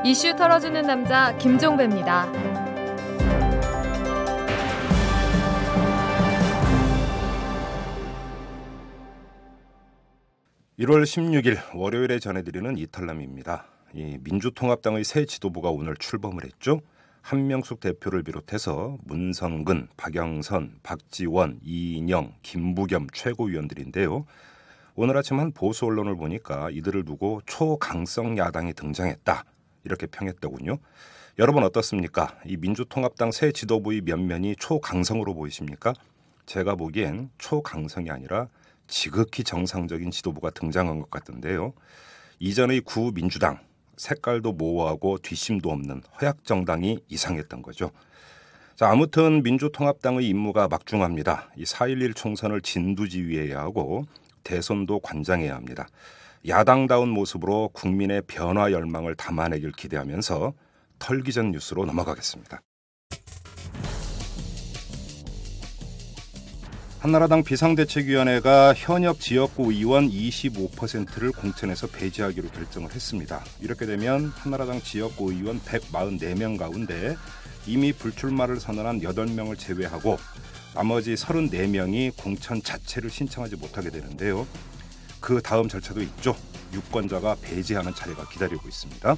이슈 털어주는 남자 김종배입니다. 1월 16일 월요일에 전해드리는 이탈남입니다. 이 민주통합당의 새 지도부가 오늘 출범을 했죠. 한명숙 대표를 비롯해서 문성근, 박영선, 박지원, 이인영, 김부겸 최고위원들인데요. 오늘 아침 한 보수 언론을 보니까 이들을 두고 초강성 야당이 등장했다 이렇게 평했더군요. 여러분 어떻습니까? 이 민주통합당 새 지도부의 면면이 초강성으로 보이십니까? 제가 보기엔 초강성이 아니라 지극히 정상적인 지도부가 등장한 것 같은데요. 이전의 구민주당, 색깔도 모호하고 뒷심도 없는 허약정당이 이상했던 거죠. 자, 아무튼 민주통합당의 임무가 막중합니다. 이 4.11 총선을 진두지휘해야 하고 대선도 관장해야 합니다. 야당다운 모습으로 국민의 변화 열망을 담아내길 기대하면서 털기 전 뉴스로 넘어가겠습니다. 한나라당 비상대책위원회가 현역 지역구 의원 25%를 공천에서 배제하기로 결정을 했습니다. 이렇게 되면 한나라당 지역구 의원 144명 가운데 이미 불출마를 선언한 8명을 제외하고 나머지 34명이 공천 자체를 신청하지 못하게 되는데요. 그 다음 절차도 있죠. 유권자가 배제하는 차례가 기다리고 있습니다.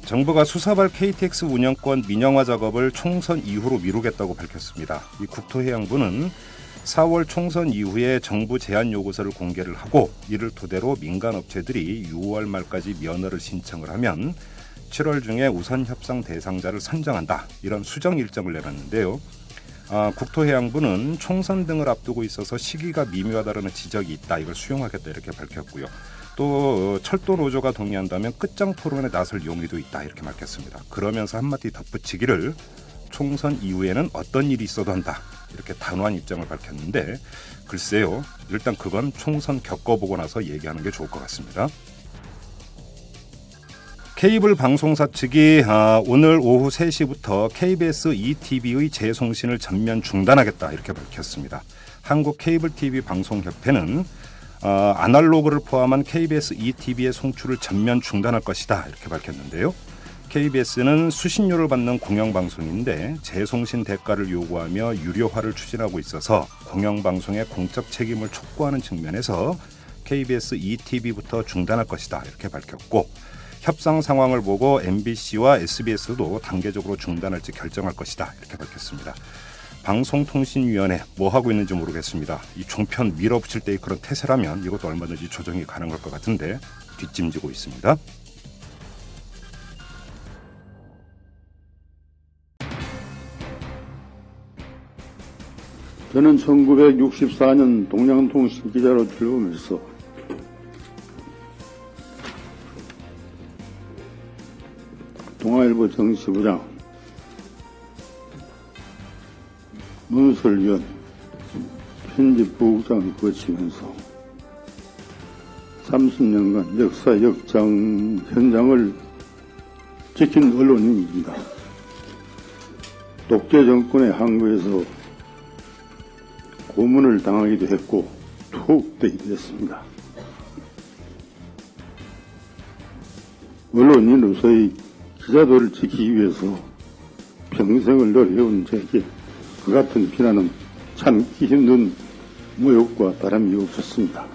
정부가 수사발 KTX 운영권 민영화 작업을 총선 이후로 미루겠다고 밝혔습니다. 이 국토해양부는 4월 총선 이후에 정부 제안 요구서를 공개를 하고 이를 토대로 민간업체들이 6월 말까지 면허를 신청을 하면 7월 중에 우선 협상 대상자를 선정한다. 이런 수정 일정을 내놨는데요. 국토해양부는 총선 등을 앞두고 있어서 시기가 미묘하다는 지적이 있다. 이걸 수용하겠다 이렇게 밝혔고요. 또 철도 노조가 동의한다면 끝장 토론에 나설 용의도 있다 이렇게 밝혔습니다. 그러면서 한마디 덧붙이기를 총선 이후에는 어떤 일이 있어도 한다 이렇게 단호한 입장을 밝혔는데 글쎄요. 일단 그건 총선 겪어보고 나서 얘기하는 게 좋을 것 같습니다. 케이블 방송사 측이 오늘 오후 3시부터 KBS ETV의 재송신을 전면 중단하겠다 이렇게 밝혔습니다. 한국 케이블 TV 방송협회는 아날로그를 포함한 KBS ETV의 송출을 전면 중단할 것이다 이렇게 밝혔는데요. KBS는 수신료를 받는 공영방송인데 재송신 대가를 요구하며 유료화를 추진하고 있어서 공영방송의 공적 책임을 촉구하는 측면에서 KBS ETV부터 중단할 것이다 이렇게 밝혔고 협상 상황을 보고 MBC와 SBS도 단계적으로 중단할지 결정할 것이다 이렇게 밝혔습니다. 방송통신위원회 뭐 하고 있는지 모르겠습니다. 이 종편 밀어붙일 때의 그런 태세라면 이것도 얼마든지 조정이 가능할 것 같은데 뒷짐지고 있습니다. 저는 1964년 동양통신 기자로 출범해서 동아일보 정치부장, 문설위원, 편집부국장을 거치면서 30년간 역사 역장 현장을 지킨 언론인입니다. 독재 정권의 항거에서 고문을 당하기도 했고 투옥되기도 했습니다. 언론인으로서의 기자들을 지키기 위해서 평생을 노력해온 저에게 그 같은 비난은 참기 힘든 모욕과 다름이 없었습니다.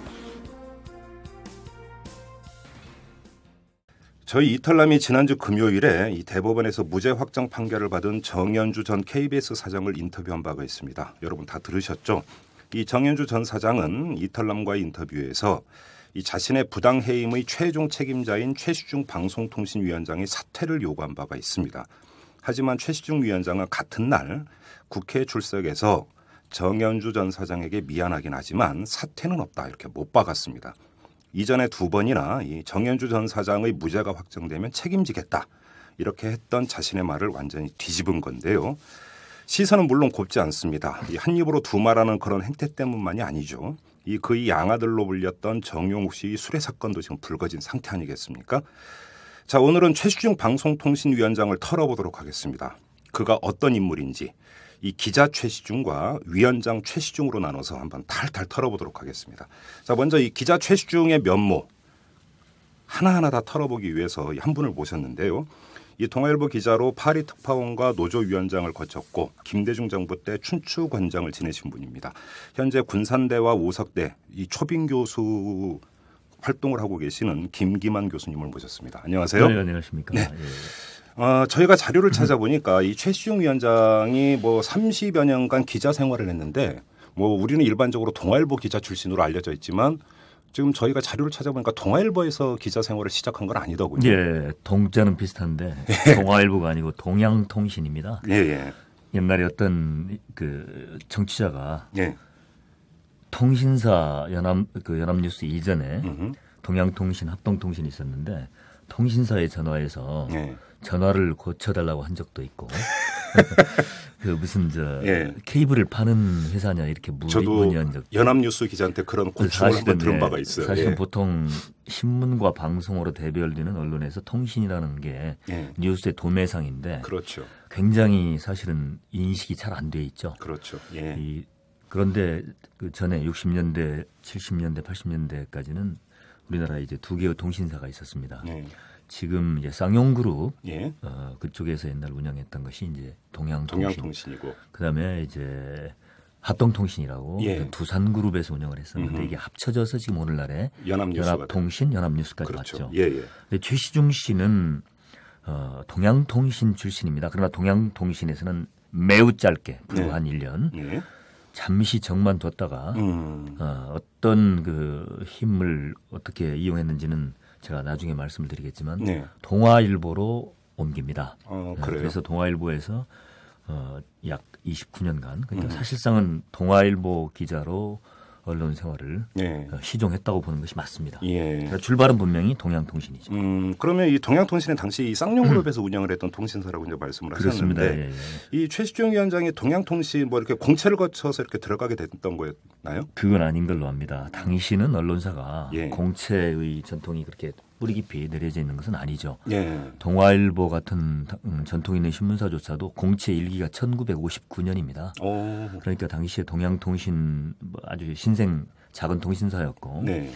저희 이탈남이 지난주 금요일에 이 대법원에서 무죄 확정 판결을 받은 정연주 전 KBS 사장을 인터뷰한 바가 있습니다. 여러분 다 들으셨죠? 이 정연주 전 사장은 이탈남과의 인터뷰에서 이 자신의 부당 해임의 최종 책임자인 최시중 방송통신위원장이 사퇴를 요구한 바가 있습니다. 하지만 최시중 위원장은 같은 날 국회에 출석해서 정연주 전 사장에게 미안하긴 하지만 사퇴는 없다 이렇게 못 박았습니다. 이전에 2번이나 이 정연주 전 사장의 무죄가 확정되면 책임지겠다 이렇게 했던 자신의 말을 완전히 뒤집은 건데요. 시선은 물론 곱지 않습니다. 이 한 입으로 두 말하는 그런 행태 때문만이 아니죠. 이 그의 양아들로 불렸던 정용욱 씨의 수뢰 사건도 지금 불거진 상태 아니겠습니까? 자, 오늘은 최시중 방송통신위원장을 털어보도록 하겠습니다. 그가 어떤 인물인지, 이 기자 최시중과 위원장 최시중으로 나눠서 한번 탈탈 털어보도록 하겠습니다. 자, 먼저 이 기자 최시중의 면모 하나하나 다 털어보기 위해서 한 분을 모셨는데요. 이 동아일보 기자로 파리 특파원과 노조위원장을 거쳤고 김대중 정부 때 춘추관장을 지내신 분입니다. 현재 군산대와 오석대 이 초빙 교수 활동을 하고 계시는 김기만 교수님을 모셨습니다. 안녕하세요. 네, 안녕하십니까. 네. 예. 저희가 자료를 찾아보니까 이 최시중 위원장이 뭐 30여 년간 기자 생활을 했는데 뭐 우리는 일반적으로 동아일보 기자 출신으로 알려져 있지만 지금 저희가 자료를 찾아보니까 동아일보에서 기자 생활을 시작한 건 아니더군요. 예, 동자는 비슷한데 동아일보가 아니고 동양통신입니다. 예, 예. 옛날에 어떤 그 정치자가 예. 통신사 연합뉴스 이전에 동양통신, 합동통신이 있었는데 통신사에 전화해서 예. 전화를 고쳐달라고 한 적도 있고 그 무슨 예. 케이블을 파는 회사냐 이렇게 문의한 적. 연합뉴스 기자한테 그런 고충을 한번 들은 바가 있어요. 사실은 예. 보통 신문과 방송으로 대별되는 언론에서 통신이라는 게 예. 뉴스의 도매상인데 그렇죠. 굉장히 사실은 인식이 잘 안 돼 있죠. 그렇죠. 예. 그런데 그 전에 60년대, 70년대, 80년대까지는 우리나라에 이제 두 개의 통신사가 있었습니다. 예. 지금 이제 쌍용그룹 예. 그쪽에서 옛날 운영했던 것이 이제 동양통신. 동양통신이고. 그다음에 이제 합동통신이라고 예. 두산그룹에서 운영을 했었는데 이게 합쳐져서 지금 오늘날에 연합통신, 연합뉴스까지 그렇죠. 왔죠. 예, 예. 근데 최시중 씨는 동양통신 출신입니다. 그러나 동양통신에서는 매우 짧게 불과 한 1년 예. 잠시 정만 뒀다가 어떤 그 힘을 어떻게 이용했는지는 제가 나중에 말씀을 드리겠지만 네. 동아일보로 옮깁니다. 그래요? 그래서 동아일보에서 약 29년간 그러니까 사실상은 동아일보 기자로 언론 생활을 시종했다고 보는 것이 맞습니다. 예. 그러니까 출발은 분명히 동양통신이죠. 그러면 이 동양통신은 당시 이 쌍용그룹에서 운영을 했던 통신사라고 이제 말씀을 그렇습니다. 하셨는데 예. 이 최시중 위원장이 동양통신 뭐 이렇게 공채를 거쳐서 이렇게 들어가게 됐던 거였나요? 그건 아닌 걸로 압니다. 당시는 언론사가 예. 공채의 전통이 그렇게 뿌리 깊이 내려져 있는 것은 아니죠. 예. 동아일보 같은 전통 있는 신문사조차도 공채 일기가 1959년입니다. 그러니까 당시에 동양통신 아주 신생 작은 통신사였고 네.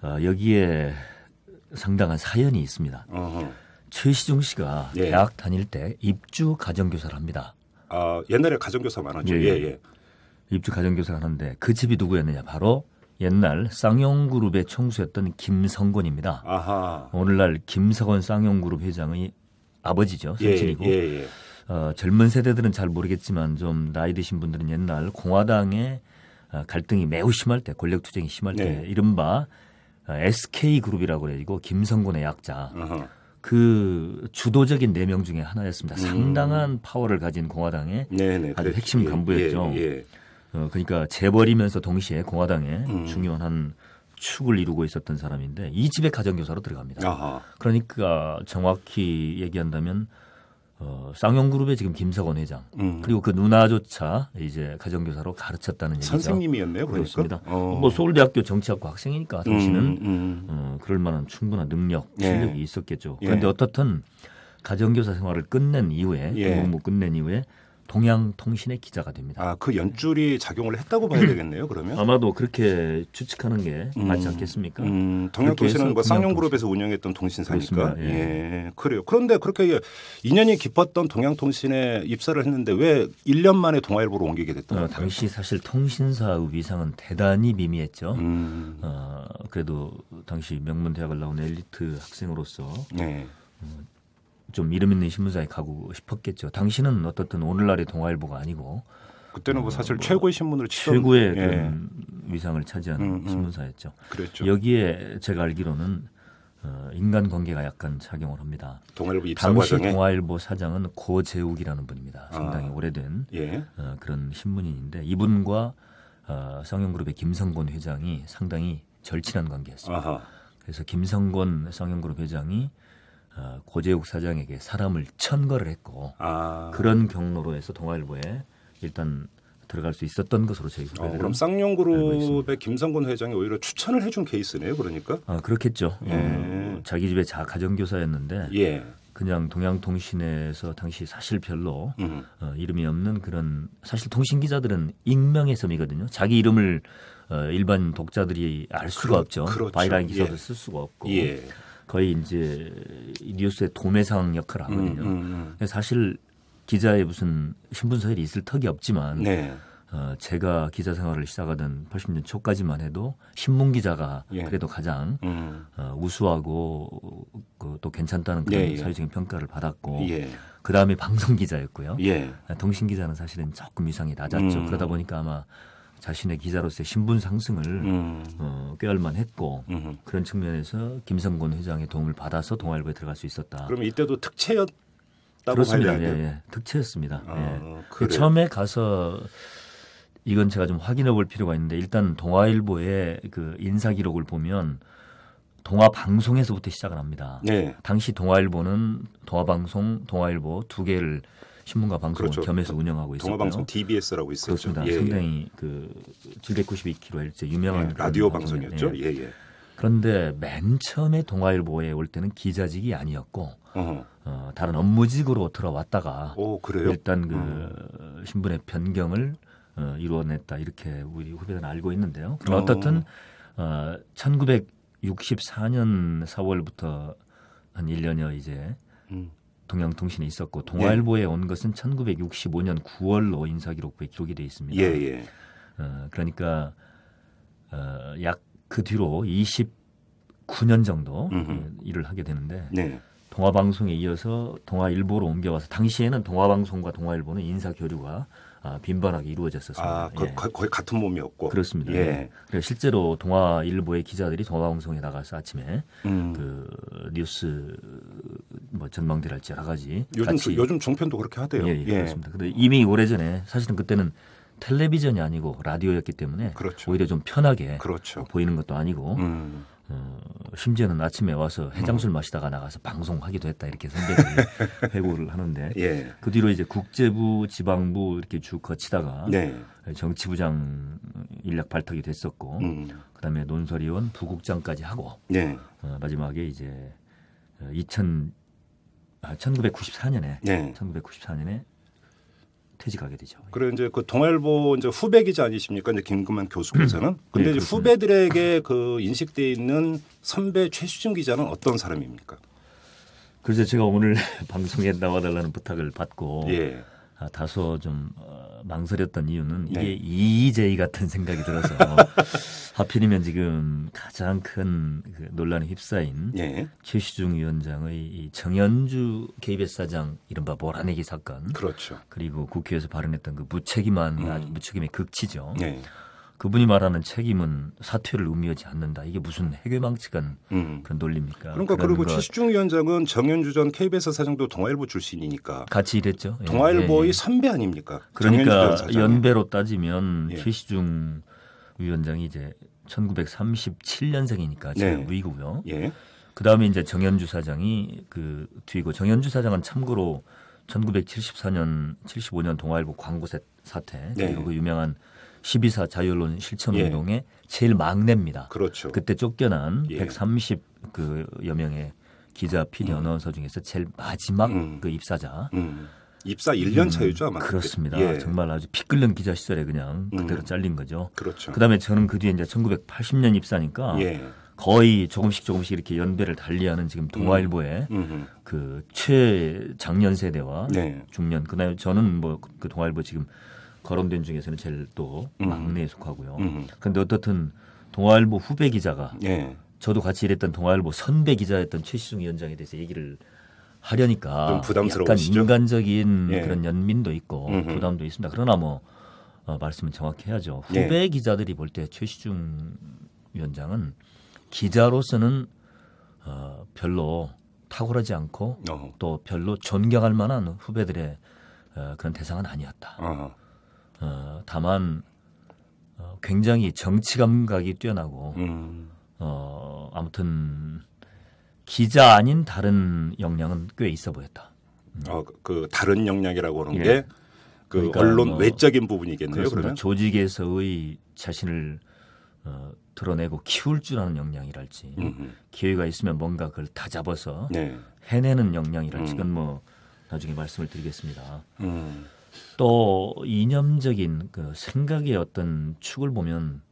여기에 상당한 사연이 있습니다. 최시중 씨가 예. 대학 다닐 때 입주 가정교사를 합니다. 옛날에 가정교사 많았죠. 예. 입주 가정교사를 하는데 그 집이 누구였느냐? 바로 옛날 쌍용그룹의 총수였던 김성권입니다. 아하. 오늘날 김석원 쌍용그룹 회장의 아버지죠. 선친이고. 예. 젊은 세대들은 잘 모르겠지만 좀 나이 드신 분들은 옛날 공화당의 갈등이 매우 심할 때 권력투쟁이 심할 때 이른바 SK그룹이라고 해가지고 김성권의 약자. 그 주도적인 4명 중에 하나였습니다. 상당한 파워를 가진 공화당의 아주 핵심 간부였죠. 그러니까 재벌이면서 동시에 공화당의 중요한 한 축을 이루고 있었던 사람인데 이 집에 가정교사로 들어갑니다. 아하. 그러니까 정확히 얘기한다면 쌍용그룹의 지금 김석원 회장 그리고 그 누나조차 이제 가정교사로 가르쳤다는 얘기죠. 선생님이었네요. 그렇습니다. 뭐 서울대학교 정치학과 학생이니까 당시는 그럴 만한 충분한 능력, 실력이 있었겠죠. 그런데 어떻든 가정교사 생활을 끝낸 이후에 끝낸 이후에 동양통신의 기자가 됩니다. 그 연줄이 작용을 했다고 봐야 되겠네요. 그러면 아마도 그렇게 추측하는 게 맞지 않겠습니까? 동양통신은 뭐 쌍용그룹에서 운영했던 통신사니까. 그래요. 그런데 그렇게 인연이 깊었던 동양통신에 입사를 했는데 왜 1년 만에 동아일보로 옮기게 됐던 건가요? 당시 사실 통신사의 위상은 대단히 미미했죠. 그래도 당시 명문대학을 나온 엘리트 학생으로서 좀 이름 있는 신문사에 가고 싶었겠죠. 당시는 어떻든 오늘날의 동아일보가 아니고 그때는 뭐 사실 최고의 신문을 치던 최고의 그런 위상을 차지하는 신문사였죠. 그랬죠. 여기에 제가 알기로는 인간관계가 약간 작용을 합니다. 동아일보 입사 당시 과정에 동아일보 사장은 고재욱이라는 분입니다. 상당히 오래된 그런 신문인인데 이분과 쌍용그룹의 김성권 회장이 상당히 절친한 관계였습니다. 그래서 김성권 쌍용그룹 회장이 고재욱 사장에게 사람을 천거를 했고 그런 경로로 해서 동아일보에 일단 들어갈 수 있었던 것으로 저희가 그럼 쌍용그룹의 김성권 회장이 오히려 추천을 해준 케이스네요. 그러니까 그렇겠죠. 자기 집에 가정교사였는데 그냥 동양통신에서 당시 사실 별로 이름이 없는 그런 사실 통신 기자들은 익명의 섬이거든요. 자기 이름을 일반 독자들이 알 수가 없죠. 그렇죠. 바이라인 기사도 예. 쓸 수가 없고 예. 거의 이제 뉴스의 도매상 역할을 하거든요. 사실 기자의 무슨 신분 서열이 있을 턱이 없지만 네. 제가 기자 생활을 시작하던 80년 초까지만 해도 신문 기자가 예. 그래도 가장 우수하고 또 괜찮다는 그런 예, 예. 사회적인 평가를 받았고 예. 그 다음에 방송 기자였고요. 예. 통신 기자는 사실은 조금 위상이 낮았죠. 그러다 보니까 아마 자신의 기자로서의 신분 상승을 꾀할만 했고 그런 측면에서 김성곤 회장의 도움을 받아서 동아일보에 들어갈 수 있었다. 그럼 이때도 특채였다고 그렇습니다. 봐야 예, 돼요? 예. 특채였습니다. 예. 그래요? 처음에 가서 이건 제가 좀 확인해 볼 필요가 있는데 일단 동아일보의 그 인사 기록을 보면 동아방송에서부터 시작을 합니다. 네. 당시 동아일보는 동아방송, 동아일보 두 개를 신문과 방송을 그렇죠. 겸해서 운영하고 있었고요. 동아방송 DBS라고 있었죠. 그렇습니다. 예, 상당히 그 792kHz 유명한 예. 라디오 방송이에요. 방송이었죠. 예. 예. 예. 그런데 맨 처음에 동아일보에 올 때는 기자직이 아니었고 다른 업무직으로 들어왔다가 오, 그래요? 일단 그 신분의 변경을 이루어냈다 이렇게 우리 후배들은 알고 있는데요. 그럼 어떻든 1964년 4월부터 한 1년여 이제 동양통신에 있었고 동아일보에 온 것은 1965년 9월로 인사기록부에 기록이 되어 있습니다. 예, 예. 그러니까 약 그 뒤로 29년 정도 일을 하게 되는데 네. 동아방송에 이어서 동아일보로 옮겨와서 당시에는 동아방송과 동아일보는 인사 교류가 빈번하게 이루어졌었습니다. 예. 거의 같은 몸이었고. 그렇습니다. 예. 그래서 실제로 동아일보의 기자들이 동아방송에 나가서 아침에 그 뉴스 뭐 전망대랄지 여러 가지 요즘 종편도 그렇게 하대요. 예, 그렇습니다. 근데 이미 오래전에 사실은 그때는 텔레비전이 아니고 라디오였기 때문에 그렇죠. 오히려 좀 편하게 그렇죠. 보이는 것도 아니고 심지어는 아침에 와서 해장술 마시다가 나가서 방송하기도 했다 이렇게 선배들이 회고를 하는데 예. 그 뒤로 이제 국제부, 지방부 이렇게 쭉 거치다가 네. 정치부장 인력 발탁이 됐었고 그다음에 논설위원, 부국장까지 하고 네. 마지막에 이제 1994년에 네. 1994년에 퇴직하게 되죠. 그래 이제 그 동아일보 이제 후배 기자 아니십니까? 이제 김금만 교수께서는. 근데 이제 그렇습니다. 후배들에게 그 인식돼 있는 선배 최수진 기자는 어떤 사람입니까? 그래서 제가 오늘 방송에 나와달라는 부탁을 받고 예. 다소 좀 망설였던 이유는 이게 네. EJ 같은 생각이 들어서 하필이면 지금 가장 큰 그 논란에 휩싸인 예. 최시중 위원장의 이 정연주 KBS 사장 이른바 몰아내기 사건 그렇죠. 그리고 국회에서 발언했던 그 무책임한 무책임의 극치죠. 네. 그분이 말하는 책임은 사퇴를 의미하지 않는다. 이게 무슨 해괴망측한 그런 논리입니까? 그러니까 그런 그리고 것 최수중 위원장은 정현주 전 KBS 사장도 동아일보 출신이니까 같이 일했죠. 예, 동아일보의 예, 예. 선배 아닙니까? 그러니까 정현주 전 사장이. 연배로 따지면 예. 최시중 위원장이 이제 1937년생이니까 제가 네. 위고요. 예. 그 다음에 이제 정연주 사장이 그 뒤고 정연주 사장은 참고로 1974년, 75년 동아일보 광고 사태 네. 그리고 그 유명한 12.4 자유언론 실천운동의 제일 막내입니다. 그렇죠. 그때 쫓겨난 예. 130여 명의 기자, PD, 언어서 중에서 제일 마지막 그 입사자. 입사 1년 차이죠 아마. 그렇습니다. 그때. 예. 정말 아주 피 끓는 기자 시절에 그냥 그대로 잘린 거죠. 그렇죠. 그다음에 저는 그 뒤에 이제 1980년 입사니까 예. 거의 조금씩 이렇게 연배를 달리하는 지금 동아일보의 그 최장년 세대와 네. 중년 그다음에 저는 뭐 그 동아일보 지금 거론된 중에서는 제일 또 막내에 속하고요. 그런데 어떻든 동아일보 후배 기자가 예. 저도 같이 일했던 동아일보 선배 기자였던 최시중 위원장에 대해서 얘기를 하려니까 좀 부담스러우시죠? 약간 인간적인 예. 그런 연민도 있고 부담도 있습니다. 그러나 뭐 말씀은 정확히 해야죠. 예. 후배 기자들이 볼 때 최시중 위원장은 기자로서는 별로 탁월하지 않고 또 별로 존경할 만한 후배들의 그런 대상은 아니었다. 다만 굉장히 정치 감각이 뛰어나고 아무튼 기자 아닌 다른 역량은 꽤 있어 보였다. 그 다른 역량이라고 하는 예. 게 그 그러니까 언론 뭐 외적인 부분이겠네요. 그렇습니다. 그러면 조직에서의 자신을 드러내고 키울 줄 아는 역량이랄지 기회가 있으면 뭔가 그걸 다 잡아서 네. 해내는 역량이랄지 그건 뭐 나중에 말씀을 드리겠습니다. 또 이념적인 그 생각의 어떤 축을 보면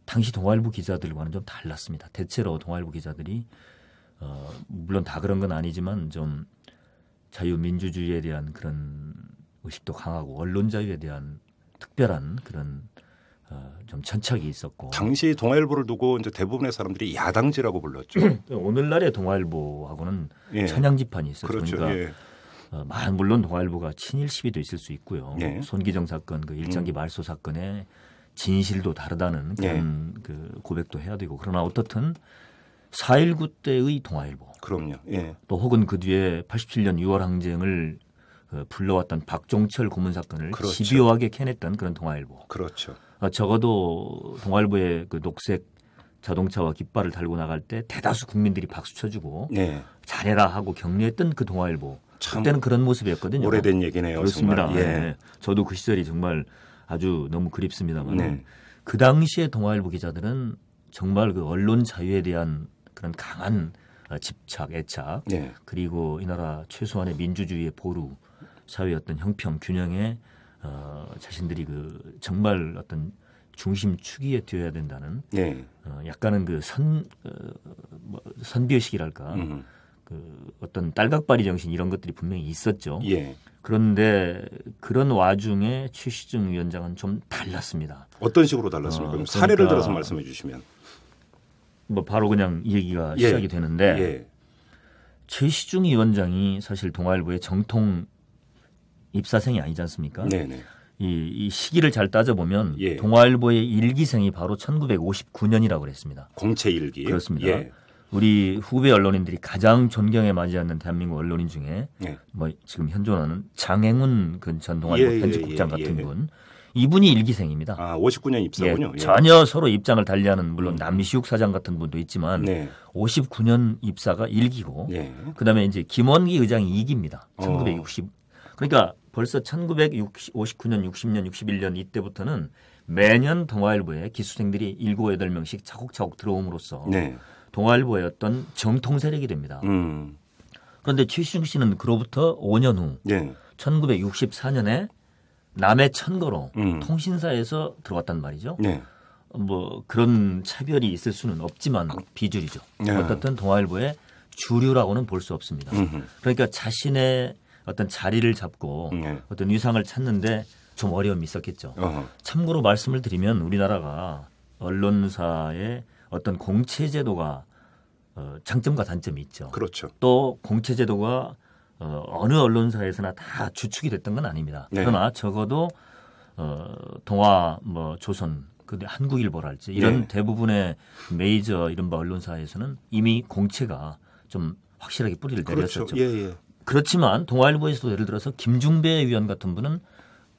당시 동아일보 기자들과는 좀 달랐습니다. 대체로 동아일보 기자들이 물론 다 그런 건 아니지만 좀 자유민주주의에 대한 그런 의식도 강하고 언론 자유에 대한 특별한 그런 좀 천착이 있었고 당시 동아일보를 두고 이제 대부분의 사람들이 야당지라고 불렀죠. 오늘날의 동아일보하고는 예. 천양지판이 있었죠. 그렇죠. 그러니까 예. 물론 동아일보가 친일 시비도 있을 수 있고요. 예. 손기정 사건, 그 일장기 말소 사건의 진실도 다르다는 그런 그 고백도 해야 되고 그러나 어떻든 4.19 때의 동아일보 그럼요. 예. 또 혹은 그 뒤에 87년 6월 항쟁을 불러왔던 박종철 고문 사건을 그렇죠. 집요하게 캐냈던 그런 동아일보. 그렇죠. 적어도 동아일보의 그 녹색 자동차와 깃발을 달고 나갈 때 대다수 국민들이 박수 쳐주고 네. 잘해라 하고 격려했던 그 동아일보. 참 그때는 그런 모습이었거든요. 오래된 얘기네요. 그렇습니다. 정말. 예. 네. 저도 그 시절이 정말 아주 너무 그립습니다만 네. 그 당시에 동아일보 기자들은 정말 그 언론 자유에 대한 그런 강한 집착, 애착 네. 그리고 이 나라 최소한의 민주주의의 보루, 사회의 어떤 형평, 균형에 자신들이 그 정말 어떤 중심축이에 뛰어야 된다는 네. 약간은 그 선비의식이랄까 그 어떤 딸각발이 정신 이런 것들이 분명히 있었죠. 예. 그런데 그런 와중에 최시중 위원장은 좀 달랐습니다. 어떤 식으로 달랐습니까? 그럼 그러니까 사례를 들어서 말씀해 주시면. 뭐 바로 그냥 이 얘기가 예. 시작이 되는데 예. 최시중 위원장이 사실 동아일보의 정통 입사생이 아니지 않습니까? 네네. 이 시기를 잘 따져보면 예. 동아일보의 일기생이 바로 1959년이라고 그랬습니다. 공채 일기. 그렇습니다. 예. 우리 후배 언론인들이 가장 존경에 맞지 않는 대한민국 언론인 중에 예. 뭐 지금 현존하는 장행훈 전 동아일보 예, 편집국장 예, 예, 같은 예. 분. 이분이 일기생입니다. 아, 59년 입사군요. 예. 전혀 서로 입장을 달리하는 물론 남시욱 사장 같은 분도 있지만 네. 59년 입사가 1기고 예. 그다음에 이제 김원기 의장이 2기입니다. 1960. 그러니까 벌써 1959년, 60년, 61년 이때부터는 매년 동아일보에 기수생들이 7, 8명씩 차곡차곡 들어옴으로써 네. 동아일보의 어떤 정통 세력이 됩니다. 그런데 최시중 씨는 그로부터 5년 후 예. 1964년에 남해 천거로 통신사에서 들어왔단 말이죠. 네. 뭐 그런 차별이 있을 수는 없지만 비주류죠. 네. 어떻든 동아일보의 주류라고는 볼 수 없습니다. 그러니까 자신의 어떤 자리를 잡고 네. 어떤 위상을 찾는데 좀 어려움이 있었겠죠. 어허. 참고로 말씀을 드리면 우리나라가 언론사의 어떤 공채제도가 장점과 단점이 있죠. 그렇죠. 또 공채제도가 어느 언론사에서나 다 주축이 됐던 건 아닙니다. 네. 그러나 적어도 동아, 뭐 조선, 근데 한국일보랄지 이런 네. 대부분의 메이저 이른바 언론사에서는 이미 공채가 좀 확실하게 뿌리를 그렇죠. 내렸었죠. 예, 예. 그렇지만 동아일보에서도 예를 들어서 김중배 위원 같은 분은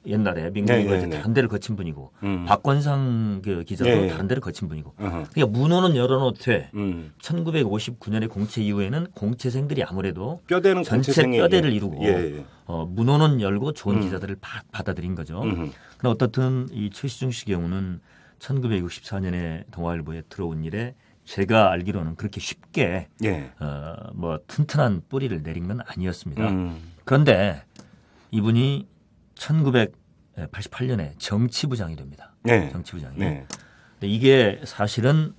옛날에 민국일보에서 네. 다른 데를 거친 분이고 박권상 그 기자도 네. 다른 데를 거친 분이고 어허. 그러니까 문호는 열어놓되 1959년의 공채 이후에는 공채생들이 아무래도 뼈대는 전체 공채생이 뼈대를 이루고 예, 예. 문호는 열고 좋은 기자들을 받아들인 거죠. 음흠. 그러나 어떻든 이 최시중 씨 경우는 1964년에 동아일보에 들어온 이래 제가 알기로는 그렇게 쉽게 예. 뭐 튼튼한 뿌리를 내린 건 아니었습니다. 그런데 이분이 1988년에 정치부장이 됩니다. 네. 정치부장이. 네. 근데 이게 사실은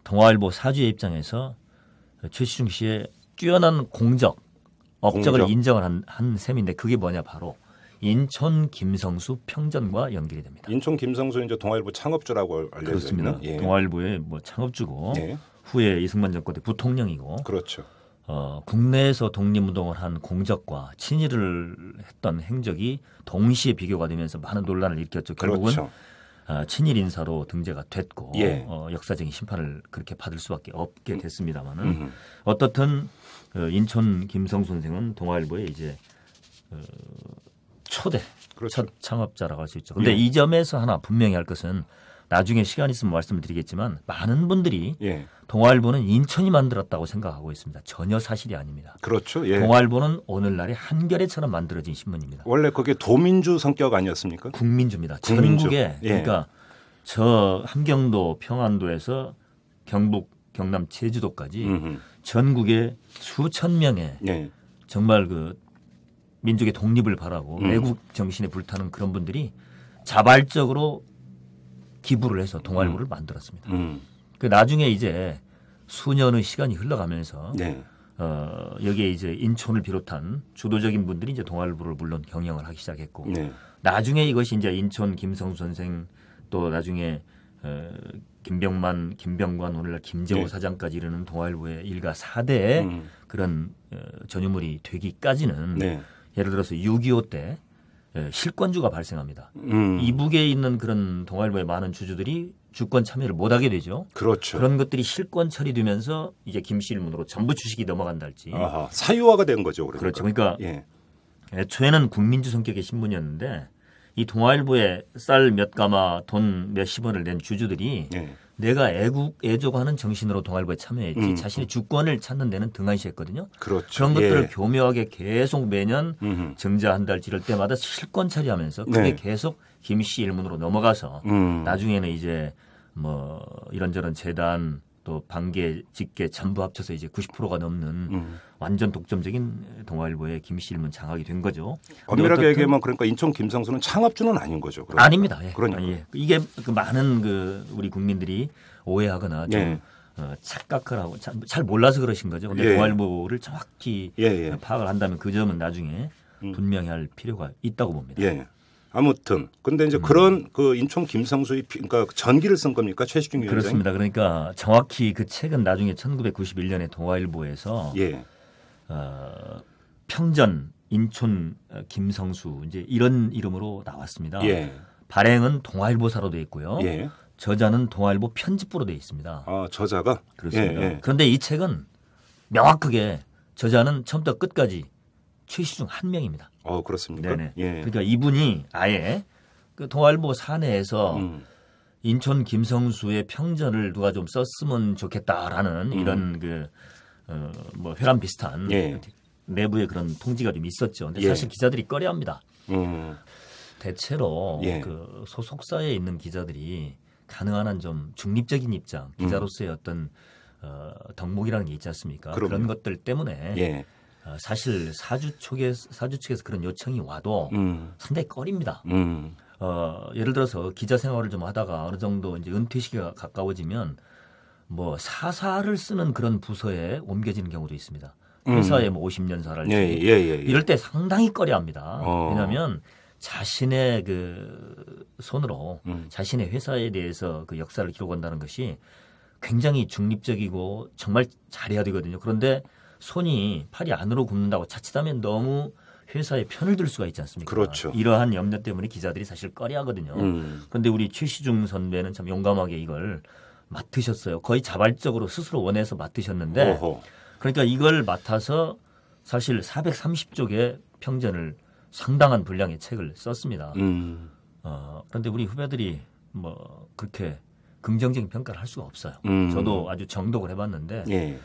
동아일보 사주의 입장에서 최시중 씨의 뛰어난 공적, 업적을 공적. 인정을 한 셈인데 그게 뭐냐 바로 인천 김성수 평전과 연결이 됩니다. 인천 김성수 이제 동아일보 창업주라고 알려져 그렇습니다. 있는. 예. 동아일보의 뭐 창업주고 예. 후에 이승만 정권 때 부통령이고 그렇죠. 국내에서 독립운동을 한 공적과 친일을 했던 행적이 동시에 비교가 되면서 많은 논란을 일으켰죠. 결국은 그렇죠. 친일 인사로 등재가 됐고 예. 역사적인 심판을 그렇게 받을 수밖에 없게 됐습니다만은 어떻든 인천 김성수 선생은 동아일보의 이제 초대 그렇죠. 첫 창업자라고 할 수 있죠. 그런데 예. 이 점에서 하나 분명히 할 것은 나중에 시간 있으면 말씀을 드리겠지만 많은 분들이 예. 동아일보는 인천이 만들었다고 생각하고 있습니다. 전혀 사실이 아닙니다. 그렇죠. 예. 동아일보는 오늘날의 한겨레처럼 만들어진 신문입니다. 원래 그게 도민주 성격 아니었습니까? 국민주입니다. 국민주. 전국에 예. 그러니까 저 함경도, 평안도에서 경북, 경남, 제주도까지 전국에 수천 명의 네. 정말 그 민족의 독립을 바라고 애국 정신에 불타는 그런 분들이 자발적으로 기부를 해서 동아일보를 만들었습니다. 그 나중에 이제 수년의 시간이 흘러가면서 네. 여기에 이제 인촌을 비롯한 주도적인 분들이 이제 동아일보를 물론 경영을 하기 시작했고 네. 나중에 이것이 이제 인촌 김성수 선생 또 나중에 김병만, 김병관 오늘날 김재호 네. 사장까지 이르는 동아일보의 일가 4대의 그런 전유물이 되기까지는 네. 예를 들어서 6.25 때 실권주가 발생합니다. 이북에 있는 그런 동아일보의 많은 주주들이 주권 참여를 못하게 되죠. 그렇죠. 그런 것들이 실권 처리되면서 이제 김씨 일문으로 전부 주식이 넘어간다 할지. 아하, 사유화가 된 거죠. 그러니까. 그렇죠. 그러니까 예. 애초에는 국민주 성격의 신문이었는데 이 동아일보에 쌀 몇 가마 돈 몇십 원을 낸 주주들이 예. 내가 애족하는 정신으로 동아일보에 참여했지 자신의 주권을 찾는 데는 등한시했거든요. 그렇죠. 그런 것들을 예. 교묘하게 계속 매년 정자한달 이럴 때마다 실권 처리하면서 그게 네. 계속 김씨 일문으로 넘어가서 나중에는 이제 뭐 이런저런 재단 또 반계, 직계 전부 합쳐서 이제 90%가 넘는 완전 독점적인 동아일보의 김씨 일문 장악이 된 거죠. 엄밀하게 얘기하면 그러니까 인천 김성수는 창업주는 아닌 거죠. 그러니까. 아닙니다. 예. 그러니까. 예. 이게 그 많은 그 우리 국민들이 오해하거나 좀 예. 착각을 하고 잘 몰라서 그러신 거죠. 근데 예. 동아일보를 정확히 예. 파악을 한다면 그 점은 나중에 분명히 할 필요가 있다고 봅니다. 예. 아무튼 근데 이제 그런 그 인천 김성수의 그러니까 전기를 쓴 겁니까 최시중 위원장이? 그렇습니다. 그러니까 정확히 그 책은 나중에 1991년에 동아일보에서 예. 평전 인촌 김성수 이제 이런 이름으로 나왔습니다. 예. 발행은 동아일보사로 되어 있고요. 예. 저자는 동아일보 편집부로 되어 있습니다. 아 저자가 그렇습니다. 예. 그런데 이 책은 명확하게 저자는 처음부터 끝까지 최시중 한 명입니다. 그렇습니까? 네네. 예. 그러니까 이분이 아예 그 동아일보 사내에서 인촌 김성수의 평전을 누가 좀 썼으면 좋겠다라는 이런 그 뭐 회람 비슷한 예. 내부의 그런 통지가 좀 있었죠. 근데 예. 사실 기자들이 꺼려합니다. 음. 대체로 예. 그 소속사에 있는 기자들이 가능한 한 좀 중립적인 입장, 기자로서의 어떤 덕목이라는 게 있지 않습니까? 그럼요. 그런 것들 때문에 예. 사실 사주 측에서 그런 요청이 와도 상당히 꺼립니다. 예를 들어서 기자 생활을 좀 하다가 어느 정도 이제 은퇴 시기가 가까워지면 뭐 사사를 쓰는 그런 부서에 옮겨지는 경우도 있습니다. 회사에 뭐 50년 살할지 예. 이럴 때 상당히 꺼려합니다. 왜냐하면 자신의 그 손으로 자신의 회사에 대해서 그 역사를 기록한다는 것이 굉장히 중립적이고 정말 잘해야 되거든요. 그런데 팔이 안으로 굽는다고 자칫하면 너무 회사에 편을 들 수가 있지 않습니까? 그렇죠. 이러한 염려 때문에 기자들이 사실 꺼려하거든요. 그런데 우리 최시중 선배는 참 용감하게 이걸 맡으셨어요. 거의 자발적으로 스스로 원해서 맡으셨는데 오호. 그러니까 이걸 맡아서 사실 430쪽의 평전을 상당한 분량의 책을 썼습니다. 그런데 우리 후배들이 뭐 그렇게 긍정적인 평가를 할 수가 없어요. 저도 아주 정독을 해봤는데 예.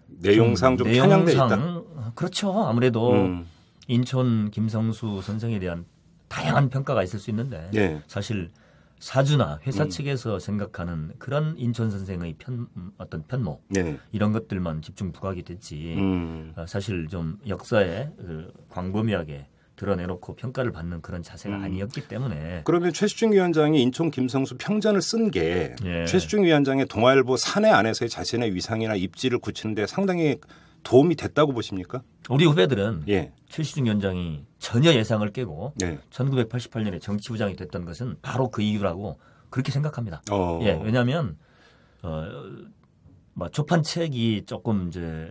내용상 좀 편향돼 있다. 그렇죠. 아무래도 인촌 김성수 선생에 대한 다양한 평가가 있을 수 있는데 예. 사실 사주나 회사 측에서 생각하는 그런 인촌 선생의 어떤 편목 예. 이런 것들만 집중 부각이 됐지 사실 좀 역사에 광범위하게 드러내놓고 평가를 받는 그런 자세가 아니었기 때문에 그러면 최시중 위원장이 인천 김성수 평전을 쓴 게 예. 최시중 위원장의 동아일보 사내 안에서의 자신의 위상이나 입지를 굳히는 데 상당히 도움이 됐다고 보십니까? 우리 후배들은 예. 최시중 위원장이 전혀 예상을 깨고 예. 1988년에 정치부장이 됐던 것은 바로 그 이유라고 그렇게 생각합니다. 어. 예, 왜냐하면 조판 책이 조금 이제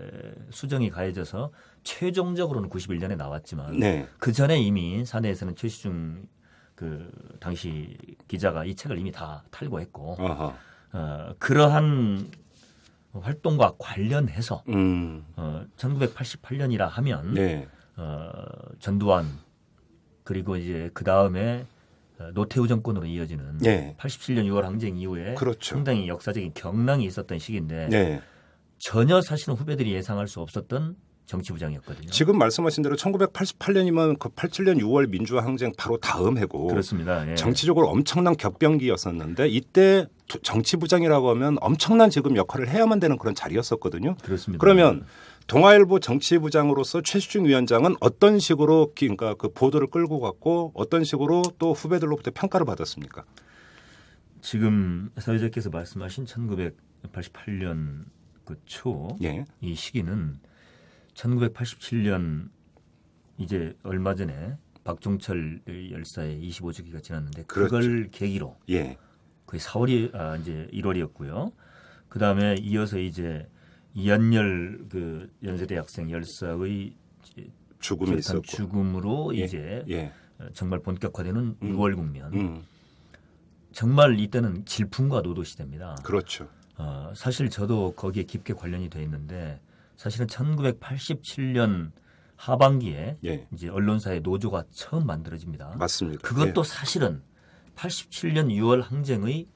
수정이 가해져서 최종적으로는 91년에 나왔지만 네. 그 전에 이미 사내에서는 최시중 그 당시 기자가 이 책을 이미 다 탈고했고 그러한 활동과 관련해서 1988년이라 하면 네. 전두환 그리고 이제 그 다음에 노태우 정권으로 이어지는 네. 87년 6월 항쟁 이후에 그렇죠. 상당히 역사적인 경랑이 있었던 시기인데 네. 전혀 사실은 후배들이 예상할 수 없었던 정치부장이었거든요. 지금 말씀하신 대로 1988년이면 그 87년 6월 민주화 항쟁 바로 다음 해고 그렇습니다. 예. 정치적으로 엄청난 격변기였었는데 이때 정치부장이라고 하면 엄청난 지금 역할을 해야만 되는 그런 자리였었거든요. 그렇습니다. 그러면 동아일보 정치부장으로서 최수중 위원장은 어떤 식으로 그러니까 그 보도를 끌고 갔고 어떤 식으로 또 후배들로부터 평가를 받았습니까? 지금 사회자께서 말씀하신 1988년 그 초 예. 이 시기는 1987년 이제 얼마 전에 박종철 열사의 25주기가 지났는데 그걸 그렇죠. 계기로 예. 거의 4월이 이제 1월이었고요. 그 다음에 이어서 이제 이한열 그 연세대 학생 열사의 죽음이 있었고 죽음으로 예. 이제 예. 정말 본격화되는 6월 국면. 정말 이때는 질풍과 노도 시대입니다. 그렇죠. 사실 저도 거기에 깊게 관련이 돼 있는데 사실은 1987년 하반기에 예. 이제 언론사의 노조가 처음 만들어집니다. 맞습니다. 그것도 예. 사실은 87년 6월 항쟁의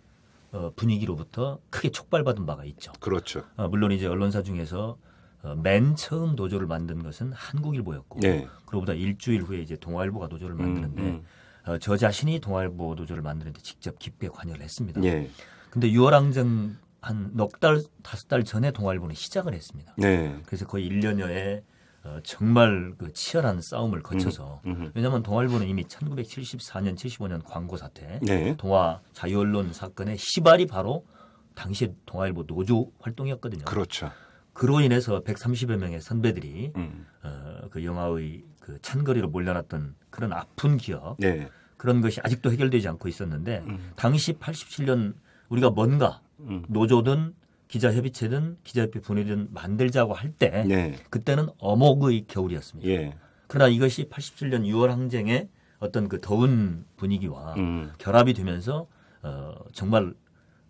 분위기로부터 크게 촉발받은 바가 있죠. 그렇죠. 물론 이제 언론사 중에서 맨 처음 노조를 만든 것은 한국일보였고, 네. 그로부터 일주일 후에 이제 동아일보가 노조를 만드는데 저 자신이 동아일보 노조를 만드는데 직접 깊게 관여를 했습니다. 예. 근데 6월 항쟁 한 넉 달, 5달 전에 동아일보는 시작을 했습니다. 네. 그래서 거의 1년여에 정말 그 치열한 싸움을 거쳐서 왜냐하면 동아일보는 이미 1974년, 75년 광고 사태, 네. 동아 자유언론 사건의 시발이 바로 당시에 동아일보 노조 활동이었거든요. 그렇죠. 그로 인해서 130여 명의 선배들이 그 영화의 그 찬거리로 몰려났던 그런 아픈 기억, 네. 그런 것이 아직도 해결되지 않고 있었는데 당시 87년 우리가 뭔가 노조든 기자협의체든 기자협회 분회든 만들자고 할 때 네. 그때는 어목의 겨울이었습니다. 예. 그러나 이것이 87년 6월 항쟁의 어떤 그 더운 분위기와 결합이 되면서 정말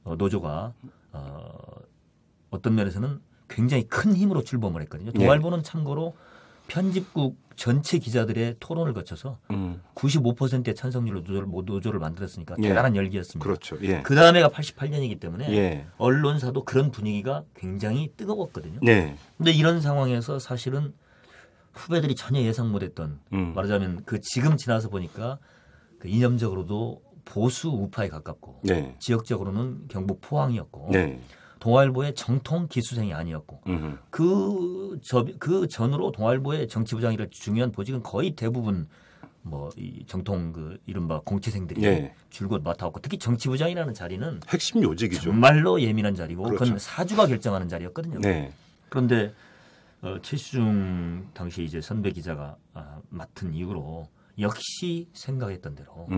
노조가 어떤 면에서는 굉장히 큰 힘으로 출범을 했거든요. 동아일보는 참고로 편집국 전체 기자들의 토론을 거쳐서 95%의 찬성률로 노조를 만들었으니까 예. 대단한 열기였습니다. 그렇죠. 예. 그 다음에가 88년이기 때문에 예. 언론사도 그런 분위기가 굉장히 뜨거웠거든요. 네. 근데 이런 상황에서 사실은 후배들이 전혀 예상 못했던 말하자면 그 지금 지나서 보니까 그 이념적으로도 보수 우파에 가깝고 네. 지역적으로는 경북 포항이었고 네. 동아일보의 정통 기수생이 아니었고 그 전으로 동아일보의 정치부장이라 중요한 보직은 거의 대부분 뭐 이 정통 그 이른바 공채생들이 네. 줄곧 맡아왔고 특히 정치부장이라는 자리는 핵심 요직이죠. 정말로 예민한 자리고 그렇죠. 그건 사주가 결정하는 자리였거든요. 네. 그런데 최수중 당시 이제 선배 기자가 맡은 이후로 역시 생각했던 대로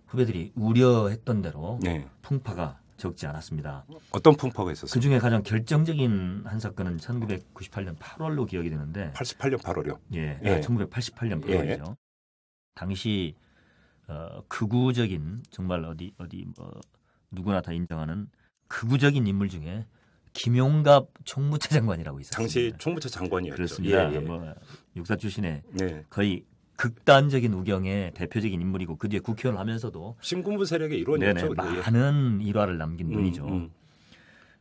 후배들이 우려했던 대로 네. 풍파가 적지 않았습니다. 어떤 풍파가 있었어요? 그중에 가장 결정적인 한 사건은 1998년 8월로 기억이 되는데 88년 8월이요. 예, 예. 1988년 8월이죠. 당시 극우적인 정말 어디 뭐 누구나 다 인정하는 극우적인 인물 중에 김용갑 총무처 장관이라고 있었습니다. 당시 총무처 장관이었죠. 그렇습니다. 예, 예. 뭐 육사 출신의 네. 거의 극단적인 우경의 대표적인 인물이고 그 뒤에 국회의원을 하면서도 신군부 세력의 일원이었죠. 많은 일화를 남긴 분이죠.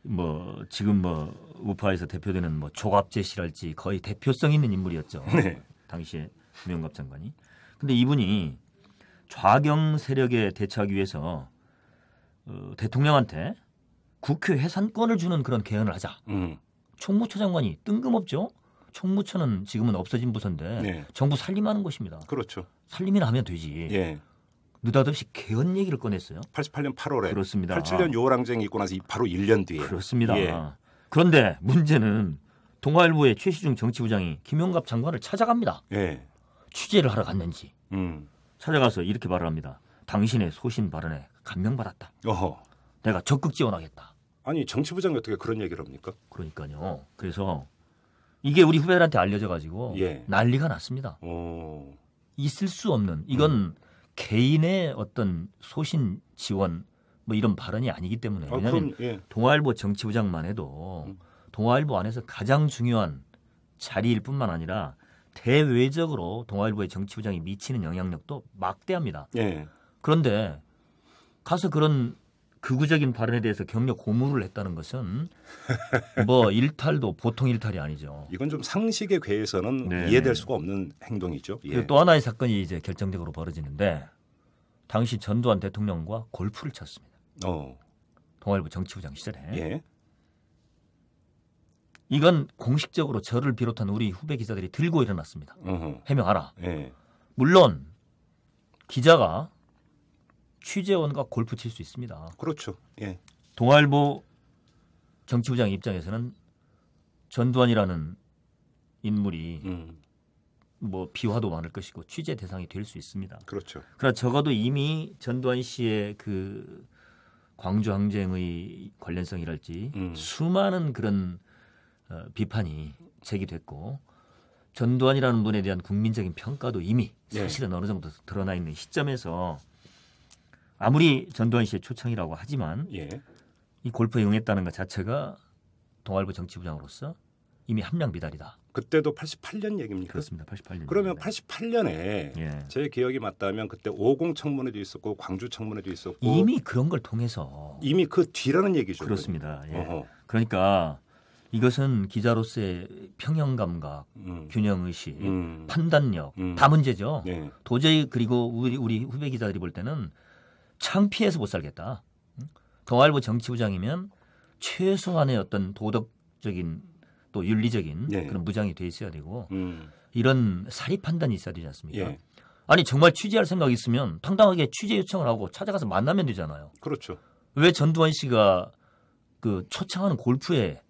뭐 지금 뭐 우파에서 대표되는 뭐 조갑재 씨랄지 거의 대표성 있는 인물이었죠. 네. 당시에 김용갑 장관이. 근데 이분이 좌경 세력에 대처하기 위해서 대통령한테 국회 해산권을 주는 그런 개헌을 하자. 총무처 장관이 뜬금없죠. 총무처는 지금은 없어진 부서인데 네. 정부 살림하는 곳입니다. 그렇죠. 살림이나 하면 되지. 예. 느닷없이 개헌 얘기를 꺼냈어요. 88년 8월에. 그렇습니다. 87년 6월 항쟁이 있고 나서 바로 1년 뒤에. 그렇습니다. 예. 그런데 문제는 동아일보의 최시중 정치부장이 김용갑 장관을 찾아갑니다. 예. 취재를 하러 갔는지 찾아가서 이렇게 말을 합니다. 당신의 소신 발언에 감명받았다. 어허. 내가 적극 지원하겠다. 아니 정치부장이 어떻게 그런 얘기를 합니까? 그러니까요. 그래서 이게 우리 후배들한테 알려져 가지고 예. 난리가 났습니다. 오. 있을 수 없는 이건 개인의 어떤 소신 지원 뭐 이런 발언이 아니기 때문에 왜냐하면 예. 동아일보 정치부장만 해도 동아일보 안에서 가장 중요한 자리일 뿐만 아니라 대외적으로 동아일보의 정치부장이 미치는 영향력도 막대합니다. 예. 그런데 가서 그런 극우적인 발언에 대해서 격려 고무를 했다는 것은 뭐 일탈도 보통 일탈이 아니죠. 이건 좀 상식에 괴해서는 네. 이해될 수가 없는 행동이죠. 예. 그리고 또 하나의 사건이 이제 결정적으로 벌어지는데 당시 전두환 대통령과 골프를 쳤습니다. 동아일보 정치부장 시절에. 예. 이건 공식적으로 저를 비롯한 우리 후배 기자들이 들고 일어났습니다. 해명하라. 예. 물론 기자가 취재원과 골프 칠 수 있습니다. 그렇죠. 예. 동아일보 정치부장 입장에서는 전두환이라는 인물이 뭐 비화도 많을 것이고 취재 대상이 될 수 있습니다. 그렇죠. 그러나 적어도 이미 전두환 씨의 그 광주 항쟁의 관련성이랄지 수많은 그런 비판이 제기됐고 전두환이라는 분에 대한 국민적인 평가도 이미 사실은 어느 정도 드러나 있는 시점에서 아무리 전두환 씨의 초청이라고 하지만 이 골프에 응했다는 것 자체가 동아일보 정치부장으로서 이미 함량 비달이다. 그때도 88년 얘기입니까? 그렇습니다. 88년. 그러면 88년에 제 기억이 맞다면 그때 50 청문회도 있었고 광주 청문회도 있었고 이미 그런 걸 통해서 이미 그 뒤라는 얘기죠. 그렇습니다. 예. 그러니까 이것은 기자로서의 평형감각, 균형의식, 판단력 다 문제죠. 도저히 그리고 우리 후배 기자들이 볼 때는 창피해서 못 살겠다. 동아일보 정치부장이면 최소한의 어떤 도덕적인 또 윤리적인 그런 무장이 돼 있어야 되고 이런 사리 판단이 있어야 되지 않습니까? 아니 정말 취재할 생각이 있으면 당당하게 취재 요청을 하고 찾아가서 만나면 되잖아요. 그렇죠. 왜 전두환 씨가 그 초청하는 골프에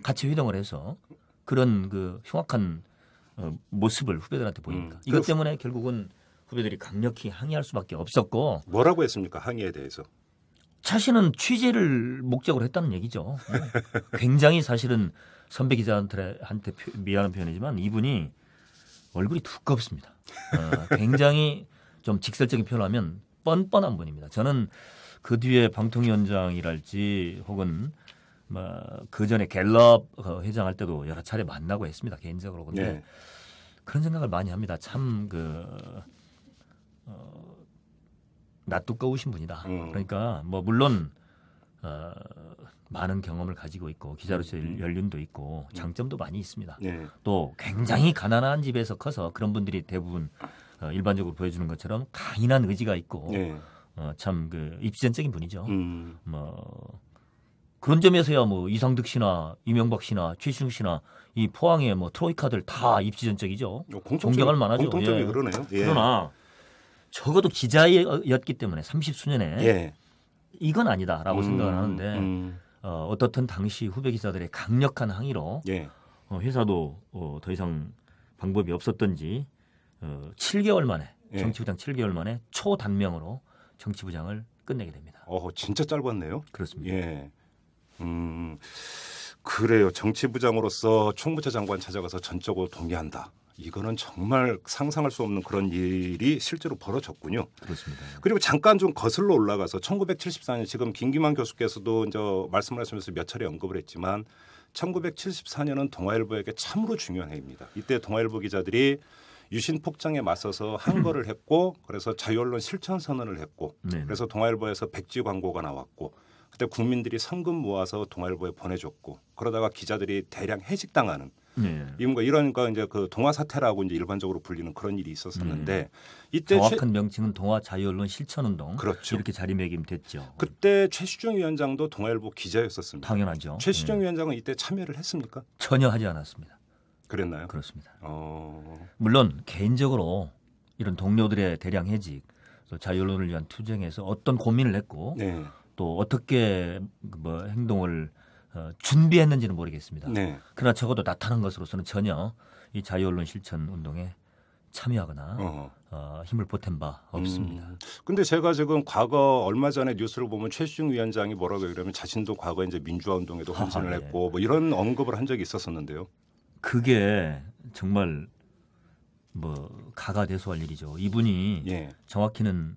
같이 회동을 해서 그런 그 흉악한 모습을 후배들한테 보입니까? 이것 때문에 결국은 후배들이 강력히 항의할 수밖에 없었고. 뭐라고 했습니까? 항의에 대해서. 자신은 취재를 목적으로 했다는 얘기죠. 굉장히 사실은 선배 기자한테 미안한 표현이지만 이분이 얼굴이 두껍습니다. 굉장히 좀 직설적인 표현하면 뻔뻔한 분입니다. 저는 그 뒤에 방통위원장이랄지 혹은 그 전에 갤럽 회장할 때도 여러 차례 만나고 했습니다. 개인적으로. 근데 그런 생각을 많이 합니다. 참 낯두꺼우신 분이다. 그러니까 뭐 물론 많은 경험을 가지고 있고 기자로서의 연륜도 있고 장점도 많이 있습니다. 또 굉장히 가난한 집에서 커서 그런 분들이 대부분 일반적으로 보여주는 것처럼 강인한 의지가 있고 참 그 입지전적인 분이죠. 뭐 그런 점에서야 뭐 이상득 씨나 이명박 씨나 최신욱 씨나 이 포항의 뭐 트로이카들 다 입지전적이죠. 존경할 만하죠. 공통점이 그러네요. 그러나 적어도 기자였기 때문에 30수년에 이건 아니다라고 생각을 하는데 어떻든 당시 후배 기자들의 강력한 항의로 회사도 더 이상 방법이 없었던지 7개월 만에 정치부장 7개월 만에 초단명으로 정치부장을 끝내게 됩니다. 진짜 짧았네요. 그렇습니다. 그래요. 정치부장으로서 총무처 장관 찾아가서 전적으로 동의한다. 이거는 정말 상상할 수 없는 그런 일이 실제로 벌어졌군요. 그렇습니다. 그리고 잠깐 좀 거슬러 올라가서 1974년 지금 김기만 교수께서도 이제 말씀을 하시면서 몇 차례 언급을 했지만 1974년은 동아일보에게 참으로 중요한 해입니다. 이때 동아일보 기자들이 유신 폭장에 맞서서 항거를 했고 그래서 자유언론 실천 선언을 했고 그래서 동아일보에서 백지 광고가 나왔고 그때 국민들이 성금 모아서 동아일보에 보내줬고 그러다가 기자들이 대량 해직당하는 이런 거 이제 그 동아 사태라고 이제 일반적으로 불리는 그런 일이 있었었는데 이때 정확한 명칭은 동아 자유언론 실천운동 그렇죠. 이렇게 자리매김됐죠. 그때 최시중 위원장도 동아일보 기자였었습니다. 당연하죠. 최시중 위원장은 이때 참여를 했습니까? 전혀 하지 않았습니다. 그랬나요? 그렇습니다. 물론 개인적으로 이런 동료들의 대량 해직, 또 자유언론을 위한 투쟁에서 어떤 고민을 했고 또 어떻게 뭐 행동을 준비했는지는 모르겠습니다. 그러나 적어도 나타난 것으로서는 전혀 이 자유언론 실천 운동에 참여하거나 힘을 보탠 바 없습니다. 근데 제가 지금 과거 얼마 전에 뉴스를 보면 최시중 위원장이 뭐라고 그러면 자신도 과거 이제 민주화 운동에도 헌신을 했고 뭐 이런 언급을 한 적이 있었었는데요. 그게 정말 뭐 가가대소할 일이죠. 이분이 정확히는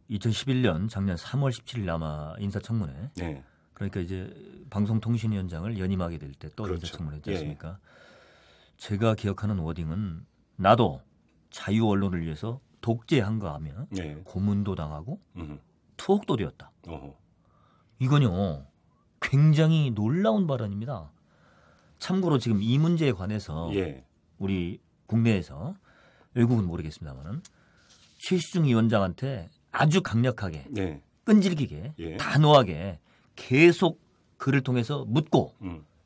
2011년 작년 3월 17일 아마 인사청문회 그러니까 이제 방송통신위원장을 연임하게 될 때 또 인사청문회 했지 않습니까? 제가 기억하는 워딩은 나도 자유 언론을 위해서 독재 한가하며 고문도 당하고 투옥도 되었다. 어허. 이건요 굉장히 놀라운 발언입니다. 참고로 지금 이 문제에 관해서 예. 우리 국내에서 외국은 모르겠습니다만은 최시중 위원장한테 아주 강력하게 네. 끈질기게 예. 단호하게 계속 그를 통해서 묻고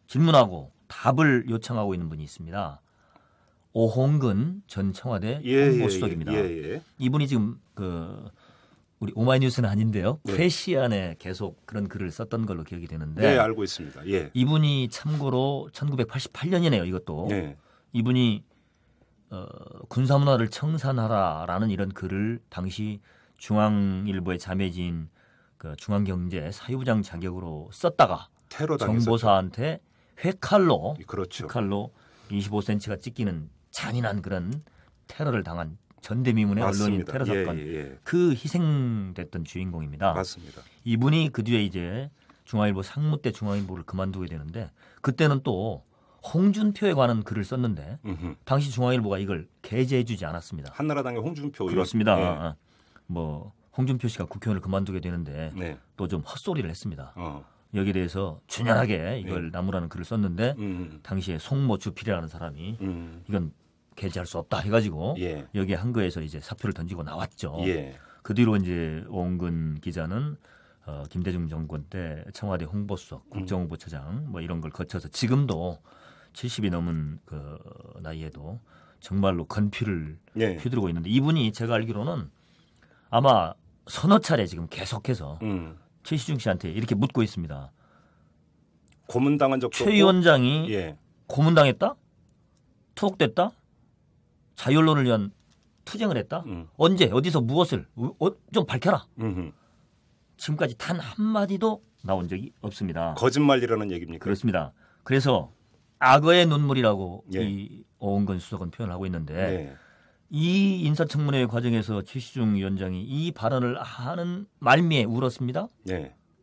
질문하고 답을 요청하고 있는 분이 있습니다. 오홍근 전 청와대 홍보수석입니다. 이분이 지금 우리 오마이뉴스는 아닌데요. 네. 프레시안에 계속 그런 글을 썼던 걸로 기억이 되는데 네, 알고 있습니다. 예. 이분이 참고로 1988년이네요. 이것도 네. 이분이 군사문화를 청산하라라는 이런 글을 당시 중앙일보의 자매진 그 중앙경제 사유부장 자격으로 썼다가 테러 당했었죠. 정보사한테 회칼로 그렇죠. 25cm가 찢기는 잔인한 그런 테러를 당한 전대미문의 언론인 테러 사건 그 희생됐던 주인공입니다. 맞습니다. 이분이 그 뒤에 이제 중앙일보 상무 때 중앙일보를 그만두게 되는데 그때는 또 홍준표에 관한 글을 썼는데 당시 중앙일보가 이걸 게재해주지 않았습니다. 한나라당의 홍준표 그렇습니다. 예. 뭐 홍준표 씨가 국회의원을 그만두게 되는데 네. 또 좀 헛소리를 했습니다. 여기에 대해서 준연하게 이걸 나무라는 글을 썼는데 당시에 송모 주필이라는 사람이 이건 게재할 수 없다 해가지고 여기에 한거에서 이제 사표를 던지고 나왔죠. 그 뒤로 이제 오홍근 기자는 김대중 정권 때 청와대 홍보수석, 국정홍보처장 뭐 이런 걸 거쳐서 지금도 70이 넘은 그 나이에도 정말로 건피를 휘두르고 있는데 이분이 제가 알기로는 아마 서너 차례 지금 계속해서 최시중 씨한테 이렇게 묻고 있습니다. 고문당한 적도 최 위원장이 고문당했다? 투옥됐다? 자유언론을 위한 투쟁을 했다? 언제 어디서 무엇을 좀 밝혀라. 지금까지 단 한마디도 나온 적이 없습니다. 거짓말이라는 얘기입니까? 그렇습니다. 그래서 악어의 눈물이라고 이 오홍근 수석은 표현을 하고 있는데 이 인사청문회 과정에서 최시중 위원장이 이 발언을 하는 말미에 울었습니다.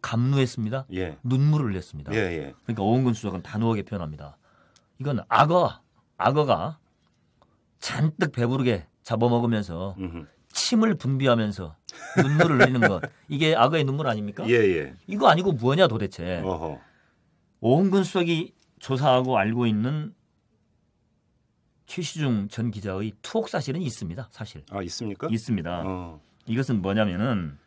감루했습니다. 눈물을 흘렸습니다. 그러니까 오홍근 수석은 단호하게 표현합니다. 이건 악어가 잔뜩 배부르게 잡아먹으면서 침을 분비하면서 눈물을 흘리는 것. 이게 악어의 눈물 아닙니까? 이거 아니고 뭐냐 도대체. 오홍근 수석이 조사하고 알고 있는 최시중 전 기자의 투옥 사실은 있습니다. 사실. 아, 있습니까? 있습니다. 이것은 뭐냐면은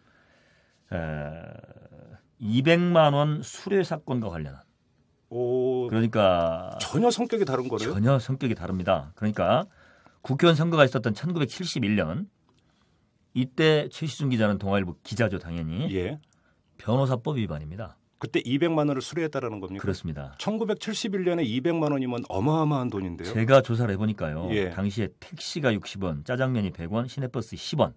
200만 원 수뢰 사건과 관련한. 그러니까 전혀 성격이 다른 거네요. 전혀 성격이 다릅니다. 그러니까 국회의원 선거가 있었던 1971년 이때 최시중 기자는 동아일보 기자죠, 당연히. 변호사법 위반입니다. 그때 200만 원을 수뢰했다라는 겁니까? 그렇습니다. 1971년에 200만 원이면 어마어마한 돈인데요. 제가 조사를 해보니까요. 당시에 택시가 60원, 짜장면이 100원, 시내버스 10원.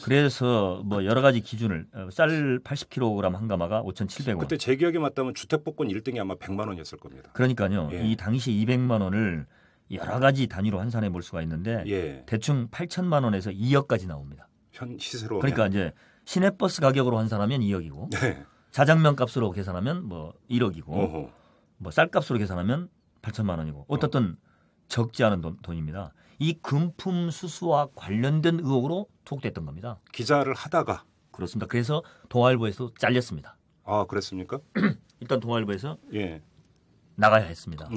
그래서 뭐 여러 가지 기준을 쌀 80kg 한 가마가 5,700원. 그때 제 기억에 맞다면 주택복권 1등이 아마 100만 원이었을 겁니다. 그러니까요. 이 당시 200만 원을 여러 가지 단위로 환산해 볼 수가 있는데 대충 8천만 원에서 2억까지 나옵니다. 현 시세로. 그러니까 이제 시내버스 가격으로 환산하면 2억이고 짜장면 값으로 계산하면 뭐 1억이고 뭐 쌀값으로 계산하면 8천만 원이고 어떻든 적지 않은 돈입니다. 이 금품 수수와 관련된 의혹으로 투옥됐던 겁니다. 기자를 하다가. 그렇습니다. 그래서 동아일보에서 잘렸습니다. 아, 그랬습니까? 일단 동아일보에서 나가야 했습니다.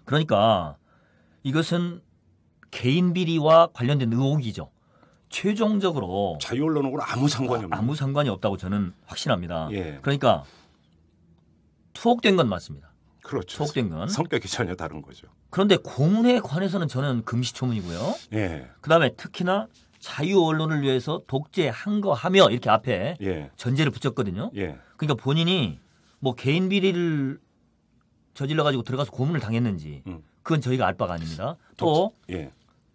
그러니까 이것은 개인 비리와 관련된 의혹이죠. 최종적으로 자유언론하고는 아무 상관이 없는. 아무 상관이 없다고 저는 확신합니다. 그러니까 투옥된 건 맞습니다. 그렇죠. 투옥된 건 성격이 전혀 다른 거죠. 그런데 고문에 관해서는 저는 금시초문이고요. 그다음에 특히나 자유언론을 위해서 독재 항거하며 이렇게 앞에 전제를 붙였거든요. 그러니까 본인이 뭐 개인 비리를 저질러 가지고 들어가서 고문을 당했는지 그건 저희가 알 바가 아닙니다. 또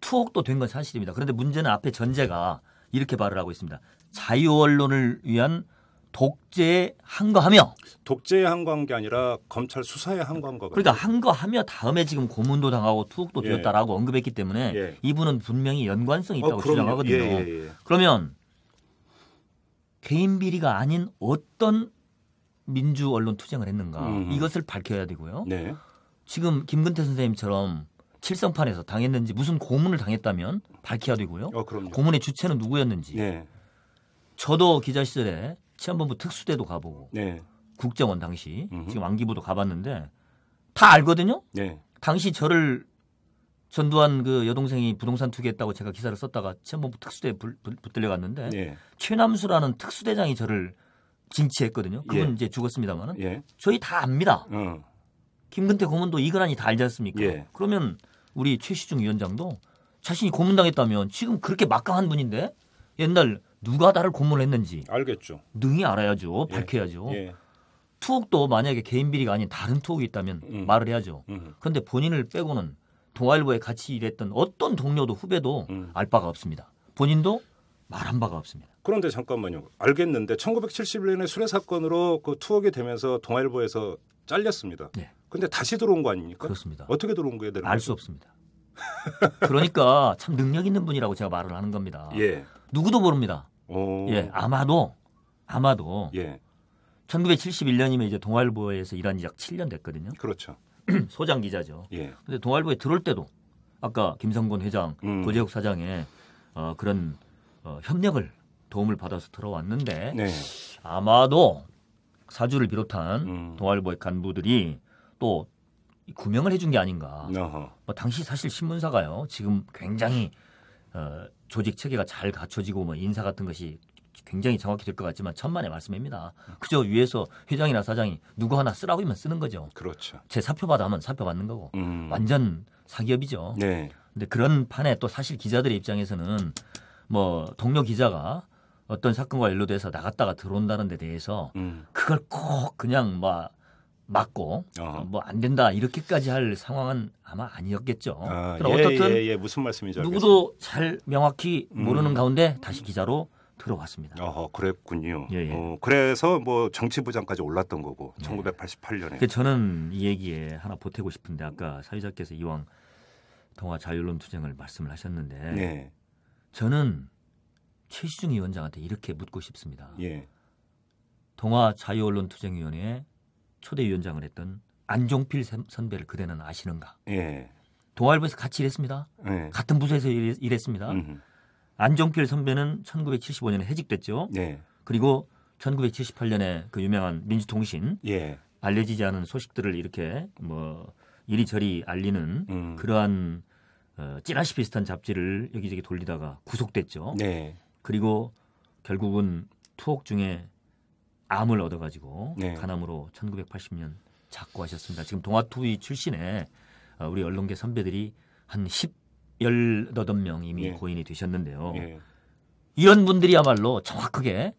투옥도 된 건 사실입니다. 그런데 문제는 앞에 전제가 이렇게 말을 하고 있습니다. 자유언론을 위한 독재에 항거하며. 독재에 항거한 게 아니라 검찰 수사에 항거한 거거든요. 그러니까 항거하며 다음에 지금 고문도 당하고 투옥도 되었다라고 언급했기 때문에 이분은 분명히 연관성이 있다고 주장하거든요. 그러면 개인 비리가 아닌 어떤 민주 언론 투쟁을 했는가 이것을 밝혀야 되고요. 지금 김근태 선생님처럼 칠성판에서 당했는지 무슨 고문을 당했다면 밝혀야 되고요. 고문의 주체는 누구였는지 저도 기자 시절에 치안본부 특수대도 가보고 네. 국정원 당시 지금 안기부도 가봤는데 다 알거든요. 네. 당시 저를 전두환 그 여동생이 부동산 투기했다고 제가 기사를 썼다가 치안본부 특수대에 붙들려 갔는데 네. 최남수라는 특수대장이 저를 징치했거든요. 그분 예. 이제 죽었습니다만은 예. 저희 다 압니다. 어. 김근태 고문도 이근환이 다 알지 않습니까? 예. 그러면 우리 최시중 위원장도 자신이 고문당했다면 지금 그렇게 막강한 분인데 옛날 누가 나를 고문을 했는지 알겠죠. 능히 알아야죠. 예. 밝혀야죠. 예. 투옥도 만약에 개인 비리가 아닌 다른 투옥이 있다면 말을 해야죠. 그런데 본인을 빼고는 동아일보에 같이 일했던 어떤 동료도 후배도 알 바가 없습니다. 본인도 말한 바가 없습니다. 그런데 잠깐만요. 알겠는데 1971년에 수뢰 사건으로 그 투옥이 되면서 동아일보에서 잘렸습니다. 네. 근데 다시 들어온 거 아닙니까? 그렇습니다. 어떻게 들어온 거예요? 알 수 없습니다. 그러니까 참 능력 있는 분이라고 제가 말을 하는 겁니다. 예. 누구도 모릅니다. 오. 예, 아마도 예. 1971년이면 이제 동아일보에서 일한 지 약 7년 됐거든요. 그렇죠. 소장 기자죠. 예. 근데 동아일보에 들어올 때도 아까 김성곤 회장, 고재욱 사장의 그런 협력을 도움을 받아서 들어왔는데 네. 아마도 사주를 비롯한 동아일보의 간부들이 또 구명을 해준 게 아닌가. 어허. 뭐 당시 사실 신문사가요. 지금 굉장히 조직 체계가 잘 갖춰지고 뭐 인사 같은 것이 굉장히 정확히 될 것 같지만 천만의 말씀입니다. 그저 위에서 회장이나 사장이 누구 하나 쓰라고 하면 쓰는 거죠. 그렇죠. 제 사표 받아 하면 사표 받는 거고 완전 사기업이죠. 네. 근데 그런 판에 또 사실 기자들의 입장에서는 뭐 동료 기자가 어떤 사건과 연루돼서 나갔다가 들어온다는 데 대해서 그걸 꼭 그냥 막고 뭐 안 된다 이렇게까지 할 상황은 아마 아니었겠죠. 그럼 어떻든 무슨 말씀인지 누구도 잘 명확히 모르는 가운데 다시 기자로 들어왔습니다. 그랬군요. 예. 그래서 뭐 정치부장까지 올랐던 거고 1988년에. 저는 이 얘기에 하나 보태고 싶은데 아까 사회자께서 이왕 동아 자유언론 투쟁을 말씀을 하셨는데 네. 저는 최시중 위원장한테 이렇게 묻고 싶습니다. 예. 동아 자유언론 투쟁위원회에 초대 위원장을 했던 안종필 선배를 그대는 아시는가? 예. 동아일보에서 같이 일했습니다. 예. 같은 부서에서 일했습니다. 안종필 선배는 1975년에 해직됐죠. 네. 그리고 1978년에 그 유명한 민주통신 예. 알려지지 않은 소식들을 이렇게 뭐 이리저리 알리는 그러한 찌라시 비슷한 잡지를 여기저기 돌리다가 구속됐죠. 네. 그리고 결국은 투옥 중에 암을 얻어가지고 네. 간암으로 1980년 작고하셨습니다. 지금 동아투위 출신의 우리 언론계 선배들이 한 18명 이미 예. 고인이 되셨는데요. 예. 이런 분들이야말로 정확하게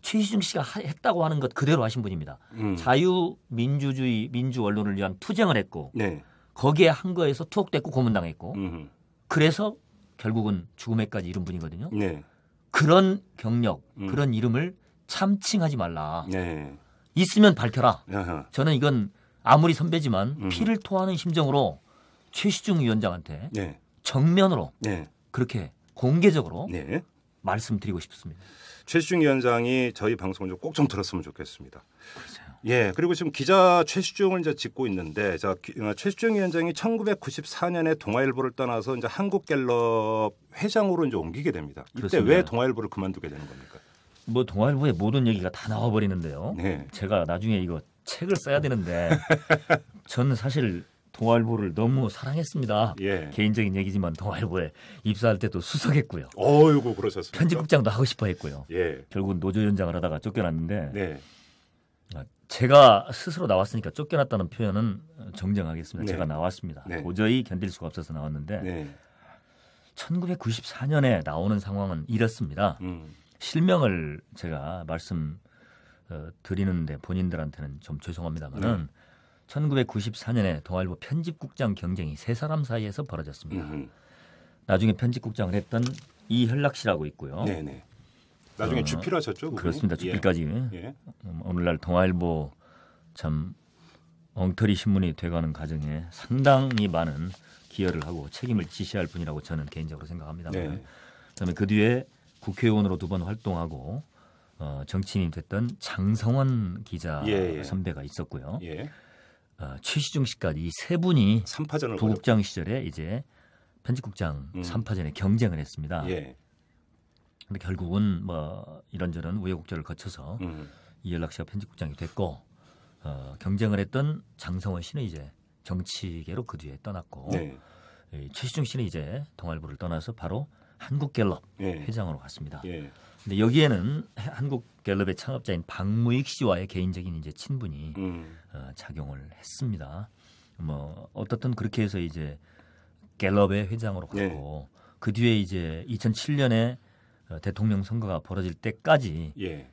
최시중 씨가 했다고 하는 것 그대로 하신 분입니다. 자유민주주의 민주 언론을 위한 투쟁을 했고 네. 거기에 한 거에서 투옥됐고 고문당했고 음흠. 그래서 결국은 죽음에까지 이른 분이거든요. 네. 그런 경력, 그런 이름을 참칭하지 말라. 네. 있으면 밝혀라. 아하. 저는 이건 아무리 선배지만 피를 토하는 심정으로 최시중 위원장한테 네. 정면으로 네. 그렇게 공개적으로 네. 말씀드리고 싶습니다. 최시중 위원장이 저희 방송을 꼭 좀 들었으면 좋겠습니다. 그렇죠. 예, 그리고 지금 기자 최시중을 이제 짓고 있는데, 최시중 위원장이 1994년에 동아일보를 떠나서 이제 한국갤럽 회장으로 이제 옮기게 됩니다. 이때 그렇습니다. 왜 동아일보를 그만두게 되는 겁니까? 뭐 동아일보의 모든 얘기가 다 나와버리는데요. 네. 제가 나중에 이거 책을 써야 되는데 저는 사실 동아일보를 너무 사랑했습니다. 예. 개인적인 얘기지만 동아일보에 입사할 때도 수석했고요. 어이구 그러셨습니까? 편집국장도 하고 싶어 했고요. 예. 결국은 노조위원장을 하다가 쫓겨났는데 네. 제가 스스로 나왔으니까 쫓겨났다는 표현은 정정하겠습니다. 네. 제가 나왔습니다. 네. 도저히 견딜 수가 없어서 나왔는데 네. 1994년에 나오는 상황은 이렇습니다. 실명을 제가 말씀 드리는데 본인들한테는 좀 죄송합니다만은 1994년에 동아일보 편집국장 경쟁이 세 사람 사이에서 벌어졌습니다. 나중에 편집국장을 했던 이현락 씨라고 있고요. 네네. 나중에 주필하셨죠? 그분이? 그렇습니다. 주필까지. 예. 오늘날 동아일보 참 엉터리 신문이 돼가는 과정에 상당히 많은 기여를 하고 책임을 지시할 분이라고 저는 개인적으로 생각합니다. 네. 그다음에 그 뒤에 국회의원으로 2번 활동하고 정치인이 됐던 장성원 기자 선배가 있었고요. 예. 최시중 씨까지 이 세 분이 3파전을 부국장 시절에 이제 편집국장 3파전에 경쟁을 했습니다. 예. 근데 결국은 뭐 이런저런 우여곡절을 거쳐서 이연락 씨가 편집국장이 됐고 경쟁을 했던 장성원 씨는 이제 정치계로 그 뒤에 떠났고 네. 최시중 씨는 이제 동아일보를 떠나서 바로 한국갤럽 예. 회장으로 갔습니다. 예. 근데 여기에는 한국갤럽의 창업자인 박무익 씨와의 개인적인 이제 친분이 작용을 했습니다. 뭐 어떻든 그렇게 해서 이제 갤럽의 회장으로 갔고 그 뒤에 이제 2007년에 대통령 선거가 벌어질 때까지 예.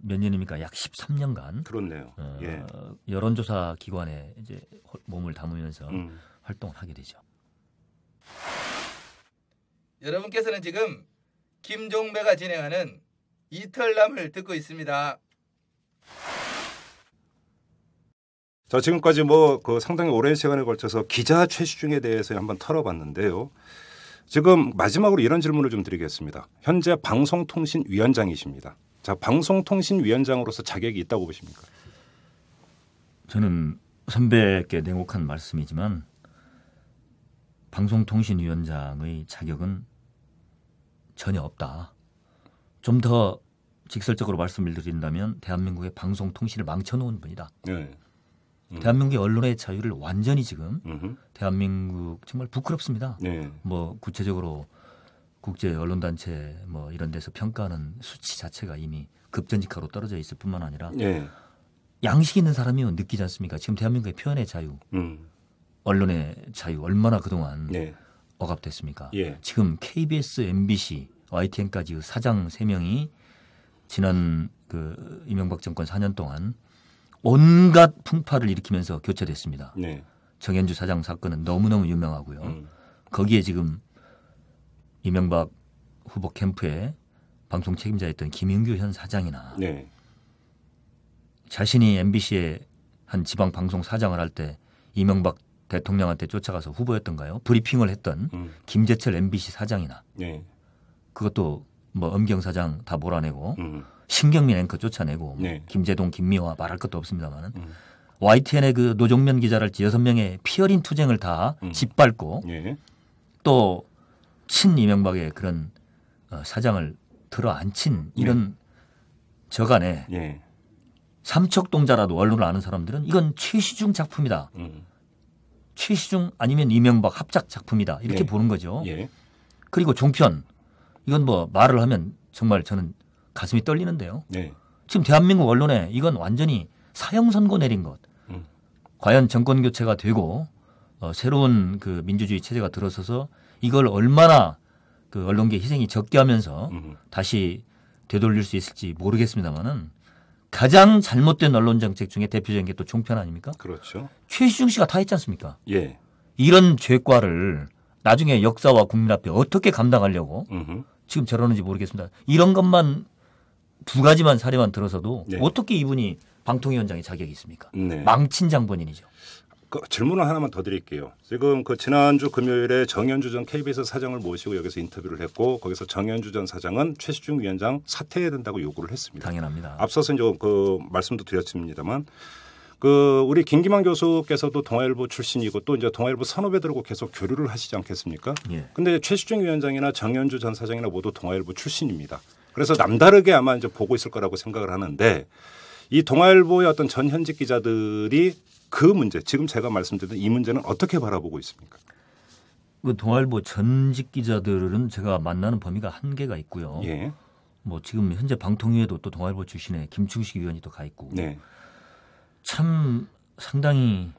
몇 년입니까? 약 13년간 그렇네요. 예. 여론조사 기관에 이제 몸을 담으면서 활동을 하게 되죠. 여러분께서는 지금 김종배가 진행하는 이털남을 듣고 있습니다. 자, 지금까지 그 상당히 오랜 시간에 걸쳐서 기자 최시중에 대해서 한번 털어봤는데요. 지금 마지막으로 이런 질문을 좀 드리겠습니다. 현재 방송통신위원장이십니다. 자, 방송통신위원장으로서 자격이 있다고 보십니까? 저는 선배께 냉혹한 말씀이지만 방송통신위원장의 자격은 전혀 없다. 좀 더 직설적으로 말씀을 드린다면 대한민국의 방송통신을 망쳐놓은 분이다. 네. 대한민국의 언론의 자유를 완전히 지금 대한민국 정말 부끄럽습니다. 네. 뭐 구체적으로 국제 언론단체 뭐 이런 데서 평가하는 수치 자체가 이미 급전직하로 떨어져 있을 뿐만 아니라 네. 양식 있는 사람이면 느끼지 않습니까? 지금 대한민국의 표현의 자유, 언론의 자유 얼마나 그동안 네. 억압됐습니까? 예. 지금 KBS, MBC, YTN까지 사장 3명이 지난 그 이명박 정권 4년 동안 온갖 풍파를 일으키면서 교체됐습니다. 네. 정현주 사장 사건은 너무너무 유명하고요. 거기에 지금 이명박 후보 캠프에 방송 책임자였던 김윤규 현 사장이나 네. 자신이 MBC의 한 지방 방송 사장을 할 때 이명박 대통령한테 쫓아가서 후보였던가요? 브리핑을 했던 김재철 MBC 사장이나 네. 그것도 뭐 엄경 사장 다 몰아내고 신경민 앵커 쫓아내고 네. 김재동, 김미화 말할 것도 없습니다만은 YTN의 그 노종면 기자를 6명의 피어린 투쟁을 다 짓밟고 네. 또 친 이명박의 그런 사장을 들어앉힌 이런 저간에 예. 삼척동자라도 언론을 아는 사람들은 이건 최시중 작품이다. 최시중 아니면 이명박 합작 작품이다. 이렇게 네. 보는 거죠. 예. 그리고 종편 이건 뭐 말을 하면 정말 저는 가슴이 떨리는데요. 네. 지금 대한민국 언론에 이건 완전히 사형 선고 내린 것. 과연 정권 교체가 되고 새로운 그 민주주의 체제가 들어서서 이걸 얼마나 그 언론계 희생이 적게 하면서 다시 되돌릴 수 있을지 모르겠습니다만은 가장 잘못된 언론 정책 중에 대표적인 게 또 종편 아닙니까? 그렇죠. 최시중 씨가 다 했지 않습니까? 예. 이런 죄과를 나중에 역사와 국민 앞에 어떻게 감당하려고 지금 저러는지 모르겠습니다. 이런 것만 2가지만 사례만 들어서도 네. 어떻게 이분이 방통위원장의 자격이 있습니까? 네. 망친 장본인이죠. 그 질문을 하나만 더 드릴게요. 지금 그 지난주 금요일에 정현주 전 KBS 사장을 모시고 여기서 인터뷰를 했고 거기서 정현주 전 사장은 최시중 위원장 사퇴해야 된다고 요구를 했습니다. 당연합니다. 앞서서 이제 그 말씀도 드렸습니다만 그 우리 김기만 교수께서도 동아일보 출신이고 또 이제 동아일보 선후배들하고 계속 교류를 하시지 않겠습니까? 예. 근데 최시중 위원장이나 정현주 전 사장이나 모두 동아일보 출신입니다. 그래서 남다르게 아마 이제 보고 있을 거라고 생각을 하는데 이 동아일보의 어떤 전현직 기자들이 그 문제, 지금 제가 말씀드린 이 문제는 어떻게 바라보고 있습니까? 그 동아일보 전직 기자들은 제가 만나는 범위가 한계가 있고요. 예. 뭐 지금 현재 방통위에도 또 동아일보 출신의 김충식 위원이 또 가 있고 네. 참 상당히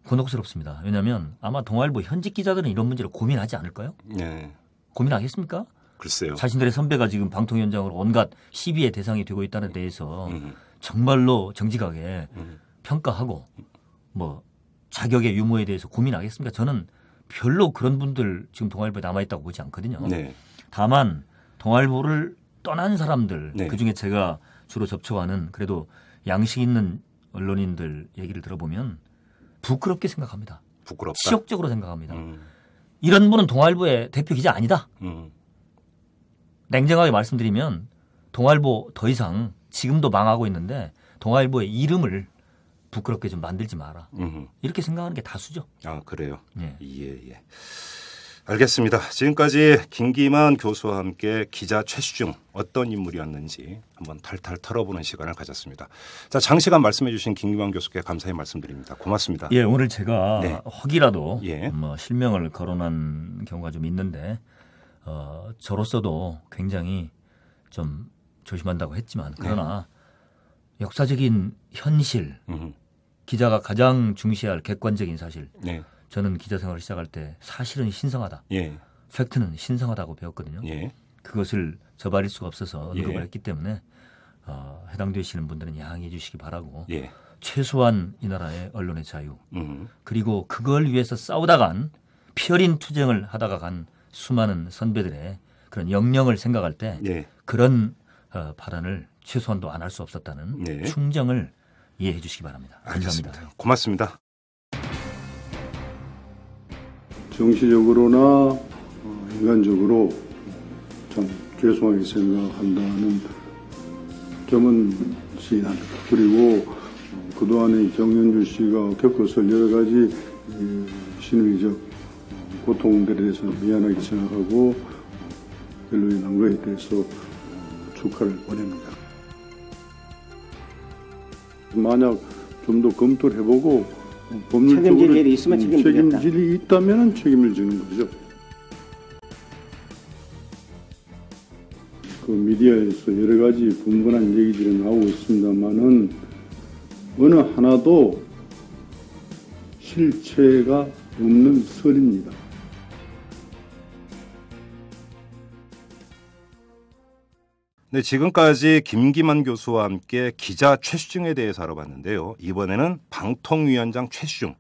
곤혹스럽습니다. 왜냐하면 아마 동아일보 현직 기자들은 이런 문제를 고민하지 않을까요? 네. 고민하겠습니까? 글쎄요. 자신들의 선배가 지금 방통위원장으로 온갖 시비의 대상이 되고 있다는 데에서 정말로 정직하게 평가하고 뭐 자격의 유무에 대해서 고민하겠습니까? 저는 별로 그런 분들 지금 동아일보에 남아있다고 보지 않거든요. 네. 다만 동아일보를 떠난 사람들 네. 그중에 제가 주로 접촉하는 그래도 양식 있는 언론인들 얘기를 들어보면 부끄럽게 생각합니다. 부끄럽다. 치욕적으로 생각합니다. 이런 분은 동아일보의 대표 기자 아니다. 냉정하게 말씀드리면 동아일보 더 이상 지금도 망하고 있는데 동아일보의 이름을 부끄럽게 좀 만들지 마라. 이렇게 생각하는 게 다수죠. 아, 그래요? 예. 예, 예. 알겠습니다. 지금까지 김기만 교수와 함께 기자 최시중 어떤 인물이었는지 한번 탈탈 털어보는 시간을 가졌습니다. 자, 장시간 말씀해 주신 김기만 교수께 감사의 말씀드립니다. 고맙습니다. 예, 오늘 제가 네. 혹이라도 예. 실명을 거론한 경우가 좀 있는데 저로서도 굉장히 좀 조심한다고 했지만 그러나 역사적인 현실, 기자가 가장 중시할 객관적인 사실. 네. 저는 기자 생활을 시작할 때 사실은 신성하다. 예. 팩트는 신성하다고 배웠거든요. 예. 그것을 저버릴 수가 없어서 언급을 예. 했기 때문에 해당되시는 분들은 양해해 주시기 바라고 예. 최소한 이 나라의 언론의 자유 그리고 그걸 위해서 싸우다 간 피어린 투쟁을 하다가 간 수많은 선배들의 그런 영령을 생각할 때 예. 그런 발언을 최소한도 안 할 수 없었다는 네. 충정을 이해해 주시기 바랍니다. 감사합니다. 알겠습니다. 고맙습니다. 정치적으로나 인간적으로 참 죄송하게 생각한다는 점은 시인합니다. 그리고 그동안에 정윤주 씨가 겪었을 여러 가지 심리적 고통들에 대해서 미안하게 생각하고 결론이 난 거에 대해서 축하를 보냅니다. 만약 좀 더 검토를 해보고 법률적으로 책임질 일이 있으면 책임지겠다. 책임질이 있다면 책임을 지는 거죠. 그 미디어에서 여러 가지 분분한 얘기들이 나오고 있습니다만은 어느 하나도 실체가 없는 설입니다. 네, 지금까지 김기만 교수와 함께 기자 최시중에 대해서 알아봤는데요. 이번에는 방통위원장 최시중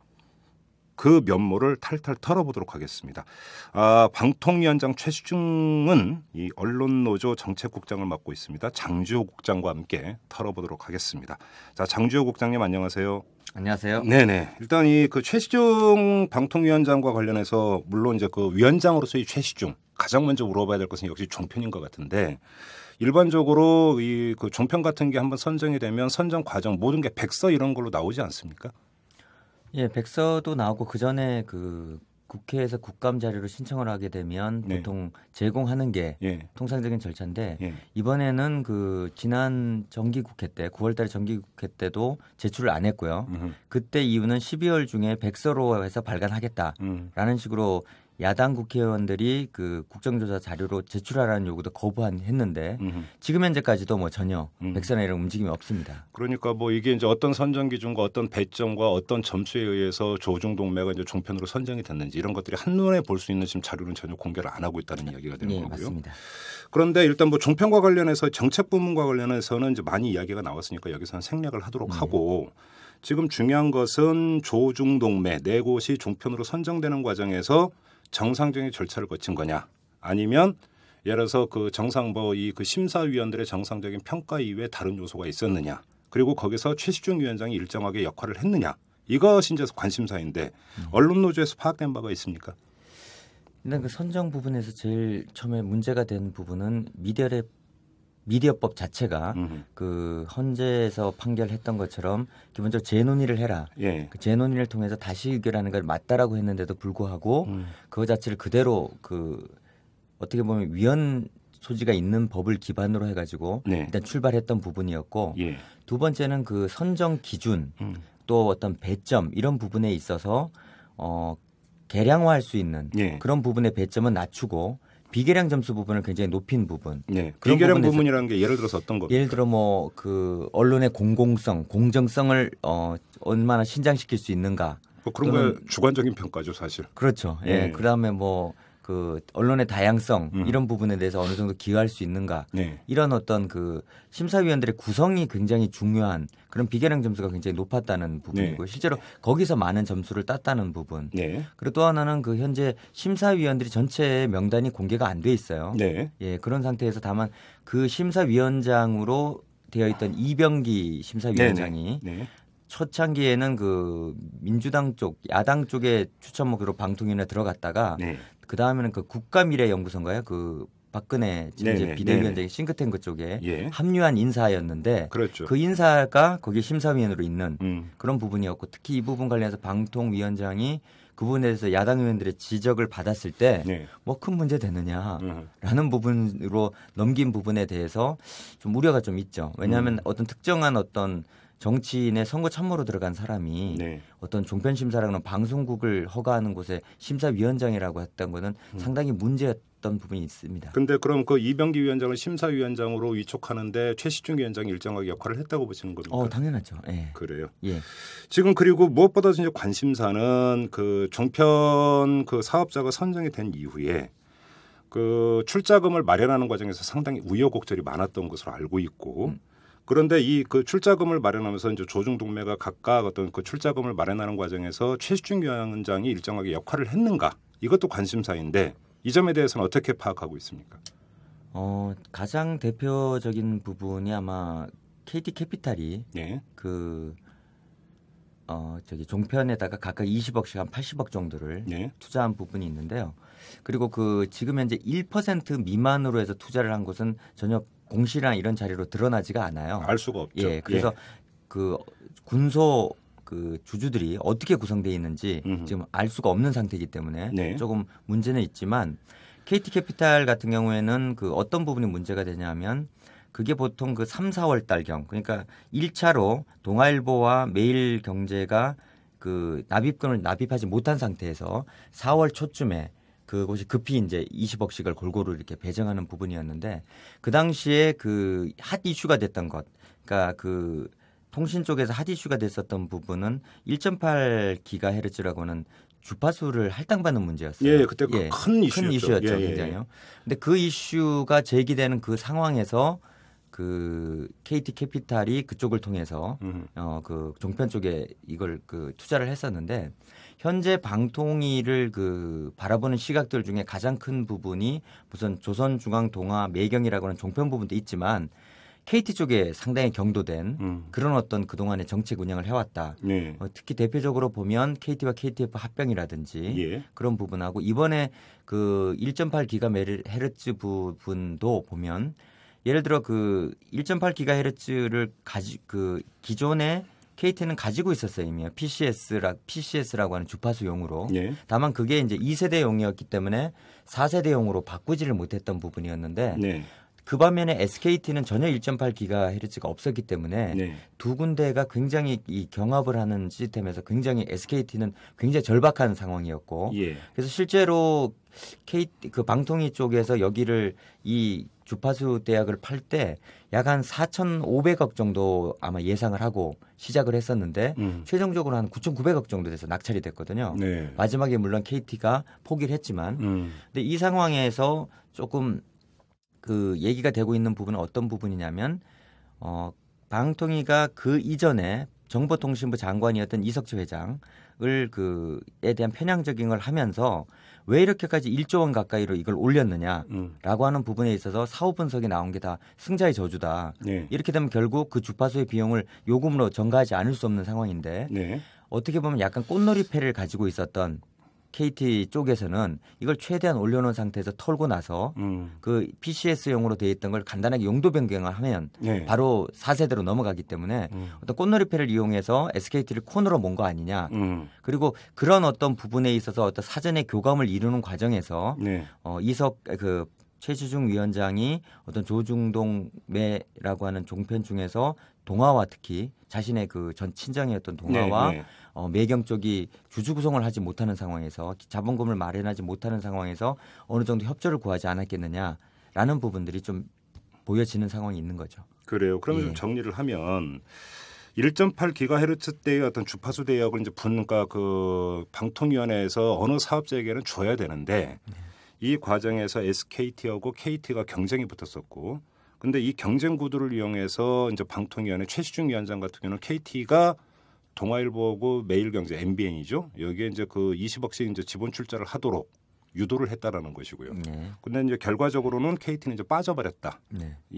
그 면모를 탈탈 털어보도록 하겠습니다. 방통위원장 최시중은 이 언론노조 정책국장을 맡고 있습니다. 장주호 국장과 함께 털어보도록 하겠습니다. 자, 장주호 국장님 안녕하세요. 안녕하세요. 네네. 일단 이 그 최시중 방통위원장과 관련해서 물론 이제 그 위원장으로서의 최시중 가장 먼저 물어봐야 될 것은 역시 종편인 것 같은데. 일반적으로 이 그 종편 같은 게 한번 선정이 되면 선정 과정 모든 게 백서 이런 걸로 나오지 않습니까? 예, 백서도 나오고 그 전에 그 국회에서 국감 자료를 신청을 하게 되면 네. 보통 제공하는 게 예. 통상적인 절차인데 예. 이번에는 그 지난 정기국회 때 9월달에 정기국회 때도 제출을 안 했고요. 그때 이유는 12월 중에 백서로 해서 발간하겠다라는 식으로 야당 국회의원들이 그 국정조사 자료로 제출하라는 요구도 거부했는데 지금 현재까지도 뭐 전혀 백서나 이런 움직임이 없습니다. 그러니까 뭐 이게 이제 어떤 선정 기준과 어떤 배점과 어떤 점수에 의해서 조중 동매가 이제 종편으로 선정이 됐는지 이런 것들이 한눈에 볼 수 있는 지금 자료는 전혀 공개를 안 하고 있다는 이야기가 되는 네, 거고요. 맞습니다. 그런데 일단 뭐 종편과 관련해서 정책 부문과 관련해서는 이제 많이 이야기가 나왔으니까 여기서는 생략을 하도록 하고 지금 중요한 것은 조중 동매 네 곳이 종편으로 선정되는 과정에서 정상적인 절차를 거친 거냐 아니면 예를 들어서 그 정상 그 심사위원들의 정상적인 평가 이외에 다른 요소가 있었느냐 그리고 거기서 최시중 위원장이 일정하게 역할을 했느냐 이것이 이제 관심사인데 언론노조에서 파악된 바가 있습니까? 일단 그 선정 부분에서 제일 처음에 문제가 된 부분은 미디어법 자체가 그 헌재에서 판결했던 것처럼 기본적으로 재논의를 해라. 예. 그 재논의를 통해서 다시 의결하는 걸 맞다라고 했는데도 불구하고 그거 자체를 그대로 그 어떻게 보면 위헌 소지가 있는 법을 기반으로 해가지고 네. 일단 출발했던 부분이었고 예. 두 번째는 그 선정 기준 또 어떤 배점 이런 부분에 있어서 개량화할 수 있는 예. 그런 부분의 배점은 낮추고 비계량 점수 부분을 굉장히 높인 부분. 네. 그런 비계량 부분에서 부분이라는 게 예를 들어서 어떤 겁니까? 예를 들어 뭐 그 언론의 공공성, 공정성을 얼마나 신장시킬 수 있는가. 뭐 그런 거 주관적인 평가죠, 사실. 그렇죠. 예. 예. 그다음에 뭐 그 언론의 다양성 이런 부분에 대해서 어느 정도 기여할 수 있는가. 네. 이런 어떤 그 심사위원들의 구성이 굉장히 중요한 그런 비계량 점수가 굉장히 높았다는 부분이고 네. 실제로 거기서 많은 점수를 땄다는 부분. 네. 그리고 또 하나는 그 현재 심사위원들이 전체 명단이 공개가 안 돼 있어요. 네. 예, 그런 상태에서 다만 그 심사위원장으로 되어 있던 이병기 심사위원장이 네. 초창기에는 그 민주당 쪽, 야당 쪽에 추천목으로 방통위원회 들어갔다가 네. 그 다음에는 그 국가미래연구소인가요? 그 박근혜 지금 이제 비대위원장이 싱크탱크 쪽에 예. 합류한 인사였는데 그렇죠. 그 인사가 거기 심사위원으로 있는 그런 부분이었고 특히 이 부분 관련해서 방통위원장이 그 부분에 대해서 야당 의원들의 지적을 받았을 때 뭐 큰 문제 되느냐라는 부분으로 넘긴 부분에 대해서 좀 우려가 좀 있죠. 왜냐하면 어떤 특정한 어떤 정치인의 선거 참모로 들어간 사람이 어떤 종편심사라는 방송국을 허가하는 곳에 심사위원장이라고 했던 거는 상당히 문제였던 부분이 있습니다. 그런데 그럼 그 이병기 위원장을 심사위원장으로 위촉하는데 최시중 위원장이 일정하게 역할을 했다고 보시는 겁니까? 당연하죠. 예. 그래요. 예. 지금 그리고 무엇보다 이제 관심사는 그 종편 그 사업자가 선정이 된 이후에 그 출자금을 마련하는 과정에서 상당히 우여곡절이 많았던 것으로 알고 있고. 그런데 이 그 출자금을 마련하면서 이제 조중 동매가 각각 어떤 그 출자금을 마련하는 과정에서 최시중 위원장이 일정하게 역할을 했는가 이것도 관심사인데 이 점에 대해서는 어떻게 파악하고 있습니까? 가장 대표적인 부분이 아마 KT캐피탈이 저기 종편에다가 각각 20억씩 한 80억 정도를 투자한 부분이 있는데요. 그리고 그 지금 현재 1% 미만으로 해서 투자를 한 곳은 전혀 공시랑 이런 자리로 드러나지가 않아요. 알 수가 없죠. 예, 그래서 그 군소 그 주주들이 어떻게 구성되어 있는지 지금 알 수가 없는 상태이기 때문에 조금 문제는 있지만 KT캐피탈 같은 경우에는 그 어떤 부분이 문제가 되냐면 그게 보통 그 3, 4월 달경 그러니까 1차로 동아일보와 매일경제가 그 납입금을 납입하지 못한 상태에서 4월 초쯤에 그곳이 급히 이제 20억씩을 골고루 이렇게 배정하는 부분이었는데 그 당시에 그 핫 이슈가 됐던 것, 그러니까 그 통신 쪽에서 핫 이슈가 됐었던 부분은 1.8GHz라고 하는 주파수를 할당받는 문제였어요. 예, 그때 큰 이슈였죠, 굉장히요. 근데 그 이슈가 제기되는 그 상황에서 그 KT캐피탈이 그쪽을 통해서 그 종편 쪽에 이걸 그 투자를 했었는데. 현재 방통위를 그 바라보는 시각들 중에 가장 큰 부분이 무슨 조선중앙동아 매경이라고 하는 종편 부분도 있지만 KT 쪽에 상당히 경도된 그런 어떤 그동안의 정책 운영을 해왔다. 특히 대표적으로 보면 KT와 KTF 합병이라든지 그런 부분하고 이번에 그 1.8GHz 부분도 보면 예를 들어 그 1.8GHz를 그 기존에 KT는 가지고 있었어요. 이미 PCS라고 하는 주파수용으로. 다만 그게 이제 2세대용이었기 때문에 4세대용으로 바꾸지를 못했던 부분이었는데 그 반면에 SKT는 전혀 1.8GHz가 없었기 때문에 두 군데가 굉장히 이 경합을 하는 시스템에서 굉장히 SKT는 굉장히 절박한 상황이었고 그래서 실제로 KT 그 방통위 쪽에서 여기를 이 주파수 대역을 팔 때 약 한 4,500억 정도 아마 예상을 하고 시작을 했었는데 최종적으로 한 9,900억 정도 돼서 낙찰이 됐거든요. 마지막에 물론 KT가 포기를 했지만 근데 이 상황에서 조금 그 얘기가 되고 있는 부분은 어떤 부분이냐면 방통위가 그 이전에 정보통신부 장관이었던 이석채 회장을 그에 대한 편향적인 걸 하면서 왜 이렇게까지 1조 원 가까이로 이걸 올렸느냐라고 하는 부분에 있어서 사후 분석이 나온 게 다 승자의 저주다. 이렇게 되면 결국 그 주파수의 비용을 요금으로 전가하지 않을 수 없는 상황인데 어떻게 보면 약간 꽃놀이패를 가지고 있었던 KT 쪽에서는 이걸 최대한 올려놓은 상태에서 털고 나서 그 PCS용으로 되어 있던 걸 간단하게 용도 변경을 하면 바로 4세대로 넘어가기 때문에 어떤 꽃놀이패를 이용해서 SKT를 코너로 몬 거 아니냐. 그리고 그런 어떤 부분에 있어서 어떤 사전에 교감을 이루는 과정에서 그 최시중 위원장이 어떤 조중동매라고 하는 종편 중에서 동아와 특히 자신의 그 전 친정이었던 동아와 매경 쪽이 주주 구성을 하지 못하는 상황에서 자본금을 마련하지 못하는 상황에서 어느 정도 협조를 구하지 않았겠느냐라는 부분들이 좀 보여지는 상황이 있는 거죠. 그래요. 그러면 좀 정리를 하면 1.8GHz 대의 어떤 주파수 대역을 이제 분과 그 방통위원회에서 어느 사업자에게는 줘야 되는데 이 과정에서 SKT하고 KT가 경쟁이 붙었었고, 근데 이 경쟁 구도를 이용해서 이제 방통위원회 최시중 위원장 같은 경우는 KT가 동아일보하고 매일경제 MBN이죠. 여기에 이제 그 20억씩 이제 지분 출자를 하도록 유도를 했다라는 것이고요. 근데 이제 결과적으로는 KT는 이제 빠져버렸다.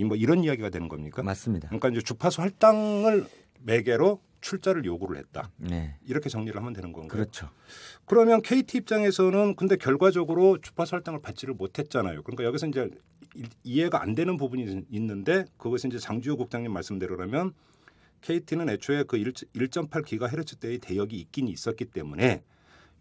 뭐 이런 이야기가 되는 겁니까? 맞습니다. 그러니까 이제 주파수 할당을 매개로 출자를 요구를 했다. 네. 이렇게 정리를 하면 되는 건가요? 그렇죠. 그러면 KT 입장에서는 근데 결과적으로 주파수 할당을 받지를 못했잖아요. 그러니까 여기서 이제 이해가 안 되는 부분이 있는데 그것이 이제 장주호 국장님 말씀대로라면 KT는 애초에 그 1.8GHz대의 대역이 있긴 있었기 때문에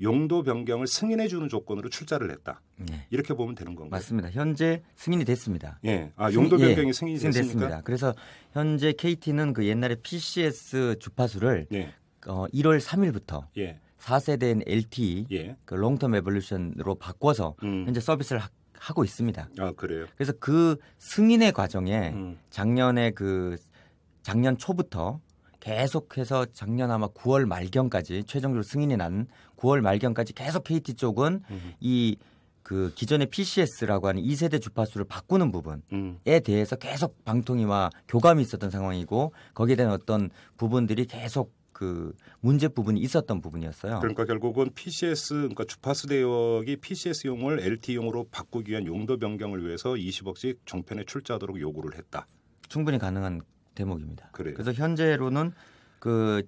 용도 변경을 승인해 주는 조건으로 출자를 했다. 네. 이렇게 보면 되는 건가요? 맞습니다. 현재 승인이 됐습니다. 예. 용도 변경이 승인이 됐습니다. 그래서 현재 KT는 그 옛날에 PCS 주파수를 예. 1월 3일부터 예. 4세대인 LTE 예. 그 롱텀 에볼루션으로 바꿔서 현재 서비스를 하고 있습니다. 아, 그래요. 그래서 그 승인의 과정에 작년 초부터 계속해서 작년 아마 9월 말경까지 최종적으로 승인이 난 9월 말경까지 계속 KT 쪽은 이 그 기존의 PCS라고 하는 2세대 주파수를 바꾸는 부분에 대해서 계속 방통위와 교감이 있었던 상황이고 거기에 대한 어떤 부분들이 계속 그 문제 부분이 있었던 부분이었어요. 그러니까 결국은 PCS, 그러니까 주파수 대역이 PCS용을 LTE용으로 바꾸기 위한 용도 변경을 위해서 20억씩 정편에 출자하도록 요구를 했다. 충분히 가능한 대목입니다. 그래요. 그래서 현재로는 그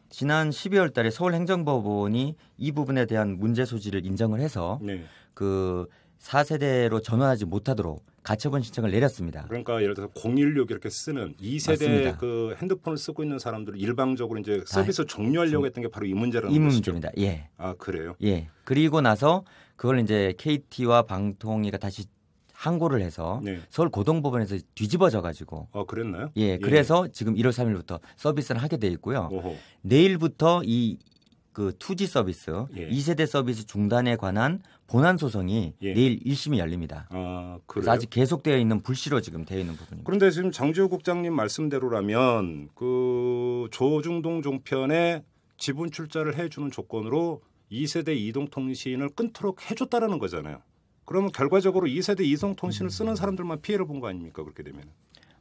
지난 12월 달에 서울행정법원이 이 부분에 대한 문제 소지를 인정을 해서 네. 그 4세대로 전환하지 못하도록 가처분 신청을 내렸습니다. 그러니까 예를 들어서 016 이렇게 쓰는 2세대 맞습니다. 그 핸드폰을 쓰고 있는 사람들을 일방적으로 이제 서비스 종료하려고 했던 게 바로 이 문제라는 이 것이죠. 문제입니다. 예. 아, 그래요? 예. 그리고 나서 그걸 이제 KT와 방통위가 다시 항고를 해서 네. 서울 고등법원에서 뒤집어져 가지고 그랬나요? 예, 그래서 지금 1월 3일부터 서비스를 하게 돼 있고요. 오호. 내일부터 이 그 2G 서비스, 예. 2세대 서비스 중단에 관한 본안 소송이 예. 내일 1심이 열립니다. 아, 그래서 그래요? 아직 계속되어 있는 불씨로 지금 되어 있는 부분입니다. 그런데 지금 장주호 국장님 말씀대로라면 그 조중동 종편에 지분 출자를 해주는 조건으로 2세대 이동통신을 끊도록 해줬다라는 거잖아요. 그러면 결과적으로 2세대 이동통신을 쓰는 사람들만 피해를 본 거 아닙니까? 그렇게 되면.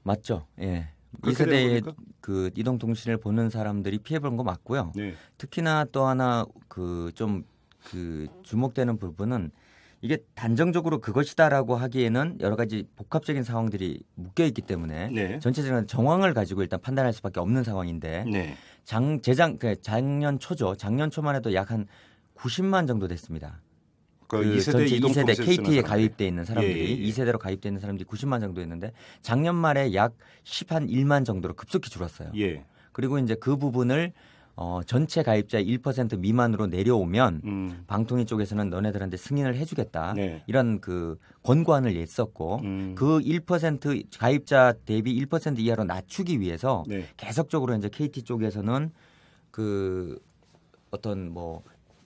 맞죠? 예. 그렇게 되는 2세대의 겁니까? 그 이동통신을 보는 사람들이 피해본 거 맞고요. 네. 특히나 또 하나 그 좀 그 주목되는 부분은 이게 단정적으로 그것이다라고 하기에는 여러 가지 복합적인 상황들이 묶여 있기 때문에 네. 전체적인 정황을 가지고 일단 판단할 수밖에 없는 상황인데 네. 작년 초죠. 작년 초만 해도 약 한 90만 정도 됐습니다. 그 전체 2세대 2세대 KT에 사람들이. 가입돼 있는 사람들이 예, 예. 2세대로 가입돼 있는 사람들이 90만 정도 했는데 작년 말에 약 1한1만 정도로 급속히 줄었어요. 예. 그리고 이제 그 부분을 전체 가입자의 1% 미만으로 내려오면 방통위 쪽에서는 너네들한테 승인을 해주겠다. 네. 이런 그 권고안을 냈었고 그 1% 가입자 대비 1% 이하로 낮추기 위해서 네. 계속적으로 이제 KT 쪽에서는 그 어떤 뭐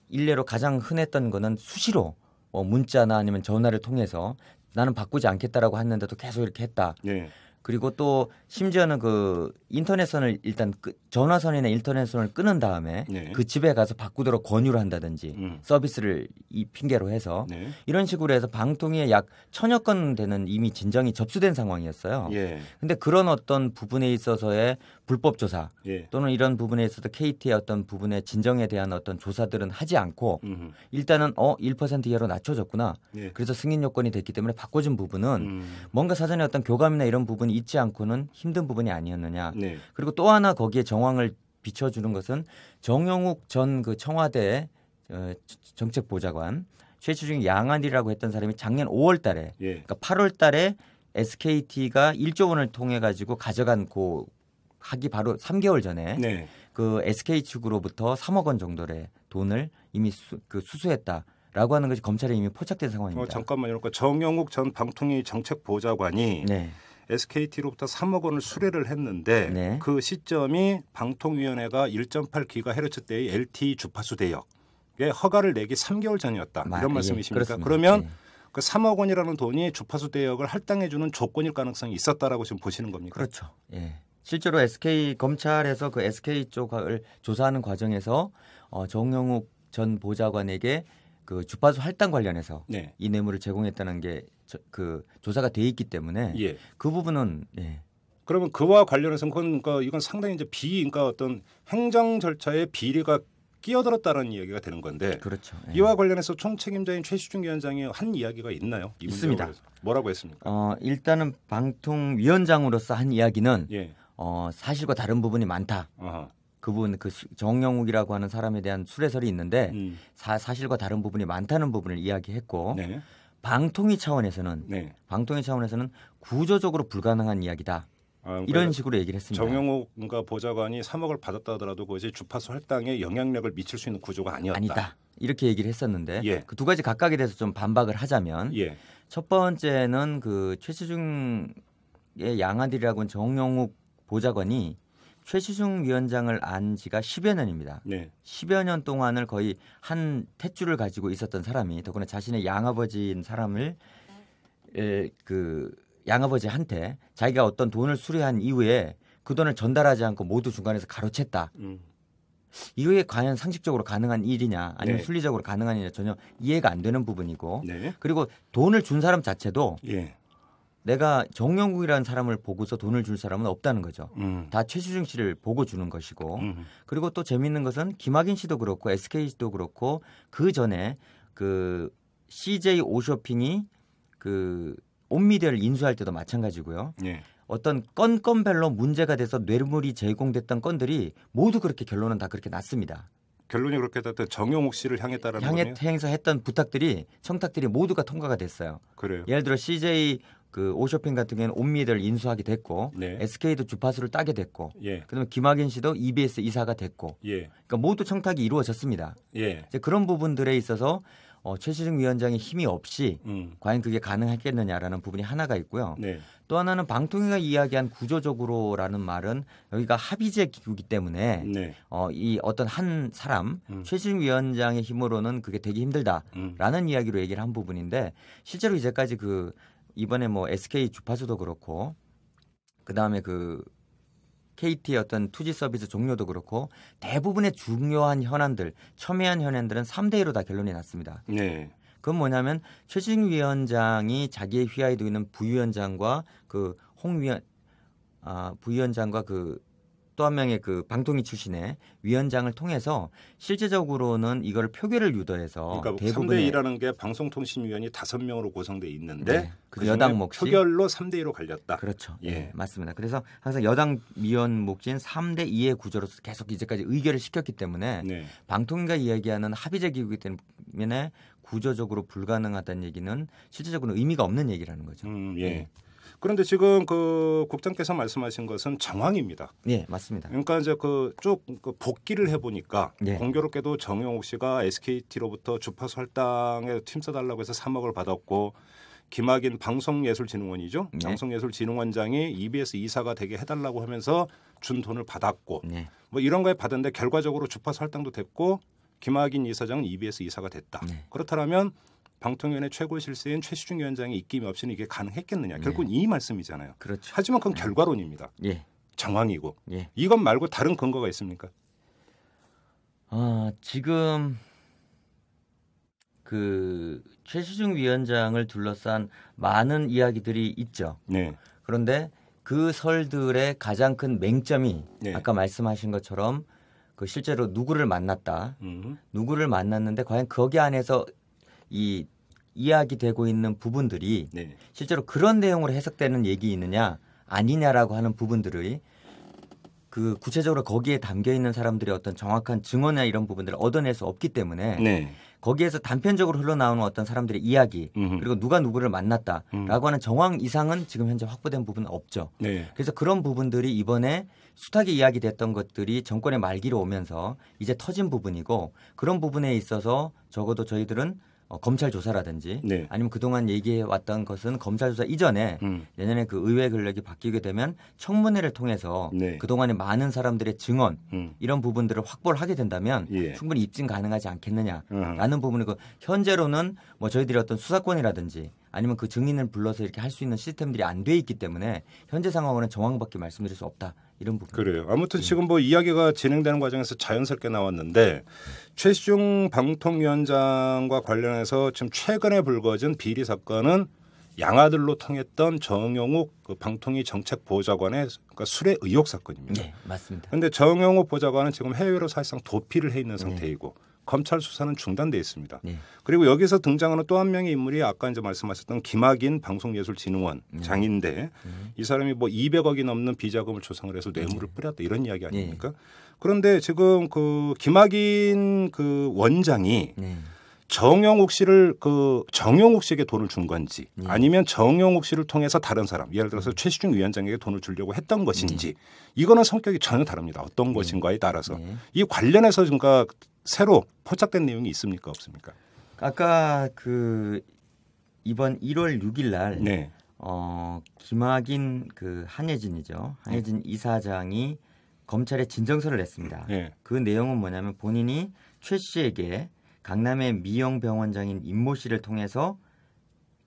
일례로 가장 흔했던 거는 수시로 문자나 아니면 전화를 통해서 나는 바꾸지 않겠다라고 했는데도 계속 이렇게 했다. 네. 그리고 또 심지어는 그 인터넷선을 일단 전화선이나 인터넷선을 끊은 다음에 네. 그 집에 가서 바꾸도록 권유를 한다든지 서비스를 이 핑계로 해서 네. 이런 식으로 해서 방통위에 약 1000여 건 되는 이미 진정이 접수된 상황이었어요. 예. 근데 그런 어떤 부분에 있어서의 불법 조사 예. 또는 이런 부분에 있어서 KT의 어떤 부분의 진정에 대한 어떤 조사들은 하지 않고 일단은 1% 이하로 낮춰졌구나. 예. 그래서 승인 요건이 됐기 때문에 바꿔준 부분은 뭔가 사전에 어떤 교감이나 이런 부분이 있지 않고는 힘든 부분이 아니었느냐. 네. 그리고 또 하나 거기에 정황을 비춰주는 것은 정영욱 전 그 청와대 정책보좌관 최초중 양안이라고 했던 사람이 작년 5월 달에 예. 그러니까 8월 달에 SKT가 1조 원을 통해 가지고 가져간 그 하기 바로 3개월 전에 네. 그 SK 측으로부터 3억 원 정도의 돈을 이미 수수했다라고 하는 것이 검찰에 이미 포착된 상황입니다. 잠깐만요. 그러니까 정영욱 전 방통위 정책보좌관이 네. SKT로부터 3억 원을 수뢰를 했는데 네. 그 시점이 방통위원회가 1.8GHz대의 LTE 주파수 대역에 허가를 내기 3개월 전이었다. 이런 말씀이십니까? 그렇습니다. 그러면 예. 그 3억 원이라는 돈이 주파수 대역을 할당해주는 조건일 가능성이 있었다라고 지금 보시는 겁니까? 그렇죠. 예. 실제로 SK 검찰에서 그 SK 쪽을 조사하는 과정에서 정영욱 전 보좌관에게 그 주파수 할당 관련해서 네. 이 뇌물을 제공했다는 게 그 조사가 돼 있기 때문에 예. 그 부분은 그러면 그와 관련해서는 그러니까 이건 상당히 이제 그러니까 어떤 행정 절차에 비리가 끼어들었다는 이야기가 되는 건데 그렇죠. 예. 이와 관련해서 총책임자인 최시중 위원장이 한 이야기가 있나요? 이 있습니다. 문제에 대해서. 뭐라고 했습니까? 일단은 방통위원장으로서 한 이야기는 예. 사실과 다른 부분이 많다. 아하. 그분 그 정영욱이라고 하는 사람에 대한 수레설이 있는데 사실과 다른 부분이 많다는 부분을 이야기했고 네. 방통위 차원에서는 네. 구조적으로 불가능한 이야기다. 그러니까 이런 식으로 얘기를 했습니다. 정영욱 보좌관이 3억을 받았다 하더라도 그것이 주파수 할당에 영향력을 미칠 수 있는 구조가 아니다. 이렇게 얘기를 했었는데 예. 그 두 가지 각각에 대해서 좀 반박을 하자면 예. 첫 번째는 그 최시중의 양아들이라고 하는 정영욱 보좌관이 최시중 위원장을 안 지가 10여 년입니다. 네. 10여 년 동안을 거의 한 탯줄을 가지고 있었던 사람이 더구나 자신의 양아버지인 사람을 그 양아버지한테 자기가 어떤 돈을 수뢰한 이후에 그 돈을 전달하지 않고 모두 중간에서 가로챘다. 이게 과연 상식적으로 가능한 일이냐 아니면 네. 순리적으로 가능한 일이냐 전혀 이해가 안 되는 부분이고 네. 그리고 돈을 준 사람 자체도 예. 내가 정영국이라는 사람을 보고서 돈을 줄 사람은 없다는 거죠. 다 최시중 씨를 보고 주는 것이고 그리고 또 재미있는 것은 김학인 씨도 그렇고 SK도 그렇고 그 전에 그 CJ 오쇼핑이 그 온미디어를 인수할 때도 마찬가지고요. 예. 어떤 건별로 문제가 돼서 뇌물이 제공됐던 건들이 모두 그렇게 결론은 다 그렇게 났습니다. 결론이 그렇게 됐던 정영욱 씨를 향했다라는 거네요. 행사했던 부탁들이 청탁들이 모두가 통과가 됐어요. 그래요. 예를 들어 CJ 그 오쇼핑 같은 경우는 온미디어를 인수하게 됐고 네. SK도 주파수를 따게 됐고 예. 그다음에 김학인 씨도 EBS 이사가 됐고 예. 그러니까 모두 청탁이 이루어졌습니다. 예. 이제 그런 부분들에 있어서 최시중 위원장의 힘이 없이 과연 그게 가능했겠느냐라는 부분이 하나가 있고요. 네. 또 하나는 방통위가 이야기한 구조적으로라는 말은 여기가 합의제 기구이기 때문에 네. 이 어떤 한 사람 최시중 위원장의 힘으로는 그게 되게 힘들다라는 이야기로 얘기를 한 부분인데 실제로 이제까지 그 이번에 뭐 SK 주파수도 그렇고 그다음에 그 KT의 어떤 투지 서비스 종료도 그렇고 대부분의 중요한 현안들, 첨예한 현안들은 3대 1로 다 결론이 났습니다. 네. 그건 뭐냐면 최시중 위원장이 자기의 휘하에 두고 있는 부위원장과 그 부위원장과 그 또 한 명의 그 방통위 출신의 위원장을 통해서 실제적으로는 이걸 표결을 유도해서 그러니까 대부분의 3대 2라는 게 방송통신위원이 5명으로 구성돼 있는데 네, 그 여당 몫이 표결로 3대 2로 갈렸다. 그렇죠. 예. 네, 맞습니다. 그래서 항상 여당 위원 몫인 3대 2의 구조로서 계속 이제까지 의결을 시켰기 때문에 네. 방통위가 이야기하는 합의제 기구이기 때문에 구조적으로 불가능하다는 얘기는 실제적으로 의미가 없는 얘기라는 거죠. 예. 네. 그런데 지금 그 국장께서 말씀하신 것은 정황입니다. 네, 맞습니다. 그러니까 이제 쭉 복기를 해보니까 네. 공교롭게도 정영욱 씨가 SKT로부터 주파수 할당에 힘써달라고 해서 3억을 받았고 김학인 방송예술진흥원이죠. 네. 방송예술진흥원장이 EBS 이사가 되게 해달라고 하면서 준 돈을 받았고 네. 뭐 이런 거에 받았는데 결과적으로 주파수 할당도 됐고 김학인 이사장은 EBS 이사가 됐다. 네. 그렇다면 방통위원회 최고 실세인 최시중 위원장의 입김이 없이는 이게 가능했겠느냐. 결국은 이 말씀이잖아요. 그렇죠. 하지만 그건 결과론입니다. 예. 정황이고. 예. 이것 말고 다른 근거가 있습니까? 지금 그 최시중 위원장을 둘러싼 많은 이야기들이 있죠. 네. 그런데 그 설들의 가장 큰 맹점이 네. 아까 말씀하신 것처럼 그 실제로 누구를 만났다. 누구를 만났는데 과연 거기 안에서 이 이야기되고 있는 부분들이 네. 실제로 그런 내용으로 해석되는 얘기 있느냐 아니냐라고 하는 부분들이 그 구체적으로 거기에 담겨 있는 사람들의 어떤 정확한 증언이나 이런 부분들을 얻어낼 수 없기 때문에 네. 거기에서 단편적으로 흘러나오는 어떤 사람들의 이야기 그리고 누가 누구를 만났다라고 하는 정황 이상은 지금 현재 확보된 부분은 없죠. 네. 그래서 그런 부분들이 이번에 숱하게 이야기됐던 것들이 정권의 말기로 오면서 이제 터진 부분이고 그런 부분에 있어서 적어도 저희들은 검찰 조사라든지 네. 아니면 그동안 얘기해 왔던 것은 검찰 조사 이전에 내년에 그 의회 권력이 바뀌게 되면 청문회를 통해서 네. 그동안의 많은 사람들의 증언 이런 부분들을 확보를 하게 된다면 예. 충분히 입증 가능하지 않겠느냐라는 부분이고 현재로는 뭐 저희들이 어떤 수사권이라든지 아니면 그 증인을 불러서 이렇게 할 수 있는 시스템들이 안 돼 있기 때문에 현재 상황으로는 정황밖에 말씀드릴 수 없다. 이런 부분. 그래요. 아무튼 지금 뭐 이야기가 진행되는 과정에서 자연스럽게 나왔는데 최시중 방통위원장과 관련해서 지금 최근에 불거진 비리 사건은 양아들로 통했던 정영욱 그 방통위 정책보좌관의 그러니까 수뢰 의혹 사건입니다. 네, 맞습니다. 그런데 정영욱 보좌관은 지금 해외로 사실상 도피를 해 있는 상태이고 검찰 수사는 중단돼 있습니다. 네. 그리고 여기서 등장하는 또 한 명의 인물이 아까 이제 말씀하셨던 김학인 방송예술진흥원 장인데 이 사람이 뭐 200억이 넘는 비자금을 조성을 해서 뇌물을 뿌렸다 이런 이야기 아닙니까? 그런데 지금 그 김학인 그 원장이 정영욱 씨를 그 정영욱 씨에게 돈을 준 건지 아니면 정영욱 씨를 통해서 다른 사람 예를 들어서 최시중 위원장에게 돈을 주려고 했던 것인지 이거는 성격이 전혀 다릅니다. 어떤 것인가에 따라서 이 관련해서 뭔가 새로 포착된 내용이 있습니까 없습니까? 아까 그 이번 1월 6일 날 김학인 그 한예진이죠. 한예진 이사장이 검찰에 진정서를 냈습니다. 그 내용은 뭐냐면 본인이 최 씨에게 강남의 미영병원장인 임모 씨를 통해서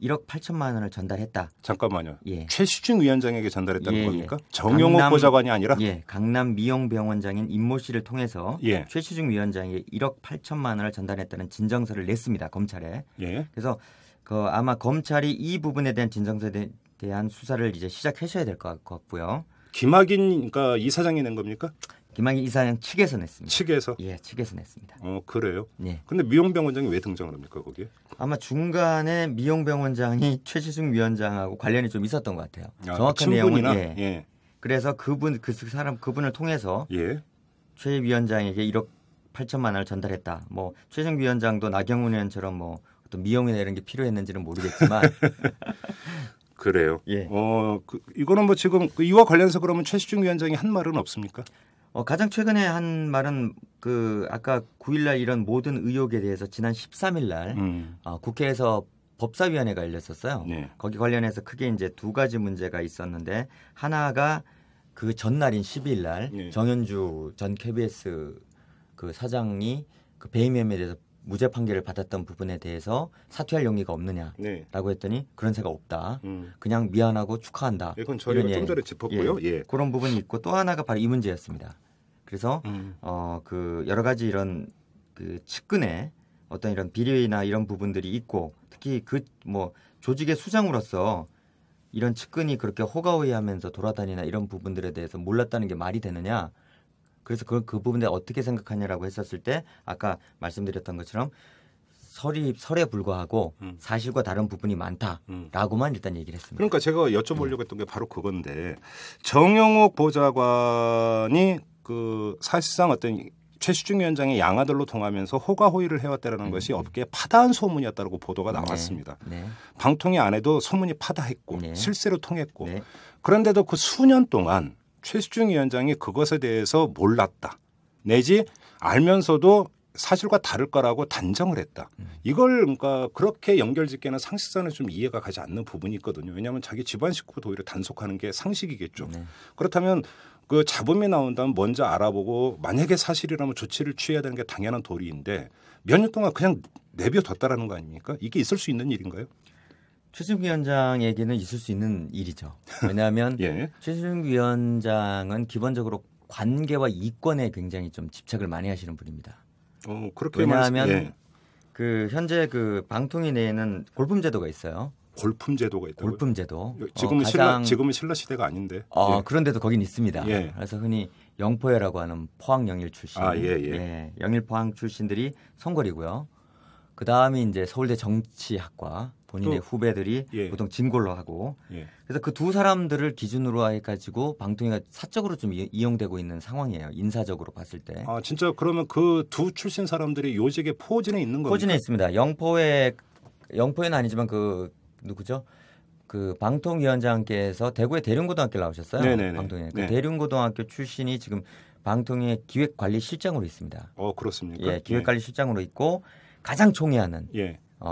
1억 8천만 원을 전달했다. 잠깐만요. 최시중 위원장에게 전달했다는 겁니까? 정용욱 강남, 보좌관이 아니라? 강남 미영병원장인 임모 씨를 통해서 최시중 위원장에게 1억 8천만 원을 전달했다는 진정서를 냈습니다. 검찰에. 그래서 그 아마 검찰이 이 부분에 대한 진정서에 대한 수사를 이제 시작하셔야 될 것 같고요. 김학인 그러니까 이사장이 낸 겁니까? 김학인 이사장 측에서 냈습니다. 측에서? 측에서 냈습니다. 그래요? 근데 미용병 원장이 왜 등장을 합니까 거기에? 아마 중간에 미용병 원장이 최시중 위원장하고 관련이 좀 있었던 것 같아요. 정확한 내용은 그래서 그분을 통해서 최 위원장에게 1억 8천만 원을 전달했다. 뭐 최시중 위원장도 나경원 의원처럼 뭐 어떤 미용이나 이런 게 필요했는지는 모르겠지만. 그래요. 이거는 뭐 지금 이와 관련해서 그러면 최시중 위원장이 한 말은 없습니까? 가장 최근에 한 말은 그 아까 9일날 이런 모든 의혹에 대해서 지난 13일날 국회에서 법사위원회가 열렸었어요. 거기 관련해서 크게 이제 두 가지 문제가 있었는데 하나가 그 전날인 12일날 정현주 전 KBS 그 사장이 그 배임 혐의에 대해서 무죄 판결을 받았던 부분에 대해서 사퇴할 용의가 없느냐라고 했더니 그런 생각 없다. 그냥 미안하고 축하한다. 그건 저희가 좀 전에 짚었고요. 그런 부분이 있고 또 하나가 바로 이 문제였습니다. 그래서 그 여러 가지 이런 그 측근의 어떤 이런 비리나 이런 부분들이 있고 특히 그 뭐 조직의 수장으로서 이런 측근이 그렇게 호가호위하면서 돌아다니나 이런 부분들에 대해서 몰랐다는 게 말이 되느냐. 그래서 그 부분에 어떻게 생각하냐라고 했었을 때 아까 말씀드렸던 것처럼 설에 불과하고 사실과 다른 부분이 많다라고만 일단 얘기를 했습니다. 그러니까 제가 여쭤보려고 했던 게 바로 그건데 정영욱 보좌관이 그 사실상 어떤 최시중 위원장의 양아들로 통하면서 호가호위를 해왔다는 것이 업계에 파다한 소문이었다고 보도가 나왔습니다. 방통위 안에도 소문이 파다했고 실세로 통했고 그런데도 그 수년 동안 최시중 위원장이 그것에 대해서 몰랐다. 내지 알면서도 사실과 다를 거라고 단정을 했다. 이걸 그러니까 그렇게 연결짓기에는 상식선에 좀 이해가 가지 않는 부분이 있거든요. 왜냐하면 자기 집안 식구도 오히려 단속하는 게 상식이겠죠. 그렇다면 그 잡음이 나온다면 먼저 알아보고 만약에 사실이라면 조치를 취해야 되는 게 당연한 도리인데 몇 년 동안 그냥 내버려뒀다라는 거 아닙니까? 이게 있을 수 있는 일인가요? 최시중 위원장에게는 있을 수 있는 일이죠. 왜냐하면 최시중 위원장은 기본적으로 관계와 이권에 굉장히 좀 집착을 많이 하시는 분입니다. 그렇게 왜냐하면 그 현재 그 방통위 내에는 골품 제도가 있어요. 골품 제도가 있다고요? 골품 제도. 지금은 신라 시대가 아닌데. 그런데도 거긴 있습니다. 그래서 흔히 영포회라고 하는 포항 영일 출신, 영일 포항 출신들이 선골이고요. 그 다음에 이제 서울대 정치학과 본인의 후배들이 보통 진골로 하고 그래서 그 두 사람들을 기준으로 해가지고 방통위가 사적으로 좀 이용되고 있는 상황이에요. 인사적으로 봤을 때. 진짜 그러면 그 두 출신 사람들이 요직에 포진해 있는 겁니까? 포진해 있습니다. 영포에는 아니지만 그 누구죠? 그 방통위원장께서 대구의 대륜고등학교 나오셨어요. 방통위. 그 대륜고등학교 출신이 지금 방통위의 기획관리실장으로 있습니다. 그렇습니까? 기획관리실장으로 있고 가장 총애하는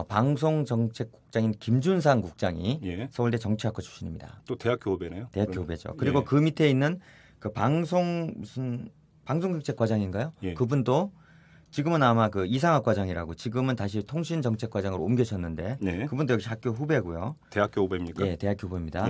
방송정책국장인 김준상 국장이 서울대 정치학과 출신입니다. 또 대학교 후배네요. 대학교 후배죠. 그리고 그 밑에 있는 그 방송정책과장인가요? 그분도 지금은 아마 그 이상학 과장이라고 지금은 다시 통신정책과장으로 옮겨졌는데 그분도 역시 학교 후배고요. 대학교 후배입니까? 대학교 후배입니다.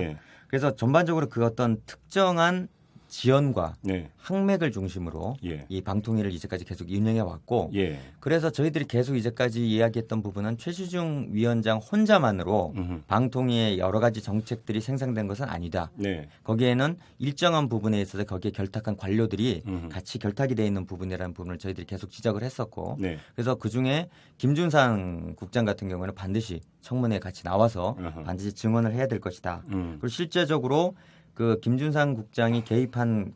그래서 전반적으로 그 어떤 특정한 지연과 네. 항맥을 중심으로 예. 이 방통위를 이제까지 계속 운영해 왔고 예. 그래서 저희들이 계속 이제까지 이야기했던 부분은 최시중 위원장 혼자만으로 방통위의 여러 가지 정책들이 생산된 것은 아니다. 네. 거기에는 일정한 부분에 있어서 거기에 결탁한 관료들이 같이 결탁이 되어 있는 부분이라는 부분을 저희들이 계속 지적을 했었고 네. 그래서 그중에 김준상 국장 같은 경우는 반드시 청문회에 같이 나와서 반드시 증언을 해야 될 것이다. 그리고 실제적으로 그 김준상 국장이 개입한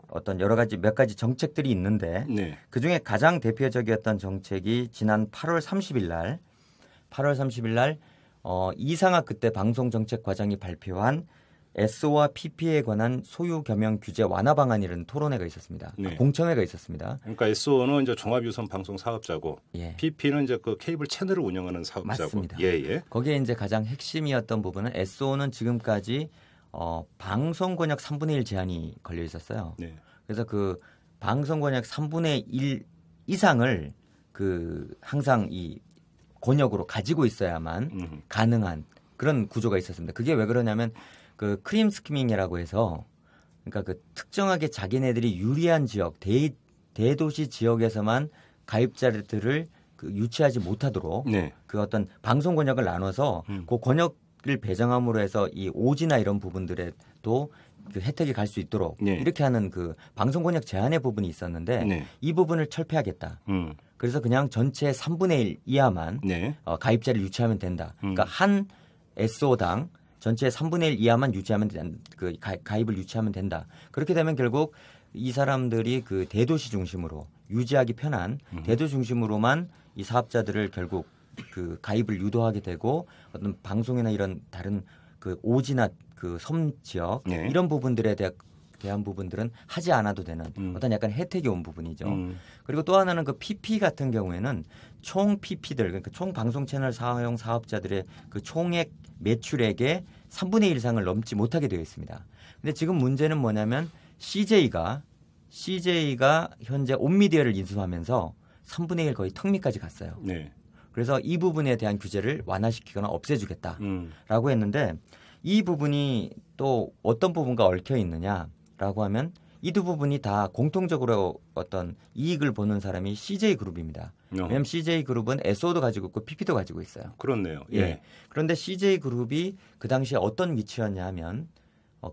어떤 여러 가지 몇 가지 정책들이 있는데 네. 그중에 가장 대표적이었던 정책이 지난 8월 30일 날 이상학 그때 방송정책과장이 발표한 SO와 PP에 관한 소유 겸용 규제 완화 방안이라는 토론회가 있었습니다. 네. 공청회가 있었습니다. 그러니까 SO는 이제 종합유선 방송 사업자고 예. PP는 이제 그 케이블 채널을 운영하는 사업자고. 맞습니다. 예, 예. 거기에 이제 가장 핵심이었던 부분은 SO는 지금까지 방송 권역 3분의 1 제한이 걸려 있었어요. 네. 그래서 그 방송 권역 3분의 1 이상을 그 항상 이 권역으로 가지고 있어야만 가능한 그런 구조가 있었습니다. 그게 왜 그러냐면 그 크림 스키밍이라고 해서 그러니까 그 특정하게 자기네들이 유리한 지역 대도시 지역에서만 가입자들을 그 유치하지 못하도록 네. 그 어떤 방송 권역을 나눠서 그 권역을 배정함으로 해서 이 오지나 이런 부분들에도 그 혜택이 갈 수 있도록 네. 이렇게 하는 그 방송 권역 제한의 부분이 있었는데 네. 이 부분을 철폐하겠다. 그래서 그냥 전체 3분의 1 이하만 네. 가입자를 유치하면 된다. 그러니까 한 SO당 전체 3분의 1 이하만 유치하면 그 가입을 유치하면 된다. 그렇게 되면 결국 이 사람들이 그 대도시 중심으로 유지하기 편한 대도시 중심으로만 이 사업자들을 결국 그 가입을 유도하게 되고 어떤 방송이나 이런 다른 그 오지나 그 섬 지역 네. 이런 부분들에 대한 부분들은 하지 않아도 되는 어떤 약간 혜택이 온 부분이죠. 그리고 또 하나는 그 PP 같은 경우에는 총 PP들 그러니까 총 방송 채널 사용 사업자들의 그 총액 매출액의 3분의 1 이상을 넘지 못하게 되어 있습니다. 근데 지금 문제는 뭐냐면 CJ가 현재 온미디어를 인수하면서 3분의 1 거의 턱 밑까지 갔어요. 네. 그래서 이 부분에 대한 규제를 완화시키거나 없애주겠다라고 했는데 이 부분이 또 어떤 부분과 얽혀 있느냐라고 하면 이 두 부분이 다 공통적으로 어떤 이익을 보는 사람이 CJ그룹입니다. 왜냐하면 CJ그룹은 SO도 가지고 있고 PP도 가지고 있어요. 그렇네요. 예. 예. 그런데 CJ그룹이 그 당시에 어떤 위치였냐 하면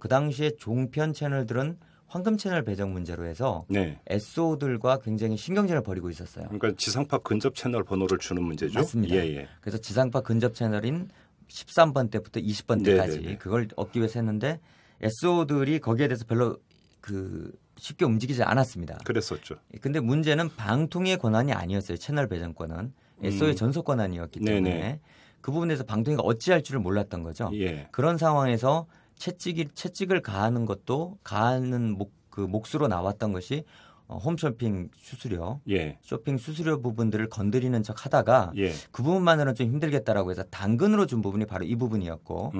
그 당시에 종편 채널들은 황금 채널 배정 문제로 해서 네. SO들과 굉장히 신경전을 벌이고 있었어요. 그러니까 지상파 근접 채널 번호를 주는 문제죠. 맞습니다. 예, 예. 그래서 지상파 근접 채널인 13번 때부터 20번 때까지 네네네. 그걸 얻기 위해서 했는데 SO들이 거기에 대해서 별로 그 쉽게 움직이지 않았습니다. 그랬었죠. 근데 문제는 방통위의 권한이 아니었어요. 채널 배정권은 SO의 전속 권한이었기 때문에 네네. 그 부분에서 방통위가 어찌할 줄을 몰랐던 거죠. 예. 그런 상황에서 채찍을 가하는 것도 가하는 몫으로 나왔던 것이 홈쇼핑 수수료, 예. 쇼핑 수수료 부분들을 건드리는 척 하다가 예. 그 부분만으로는 좀 힘들겠다라고 해서 당근으로 준 부분이 바로 이 부분이었고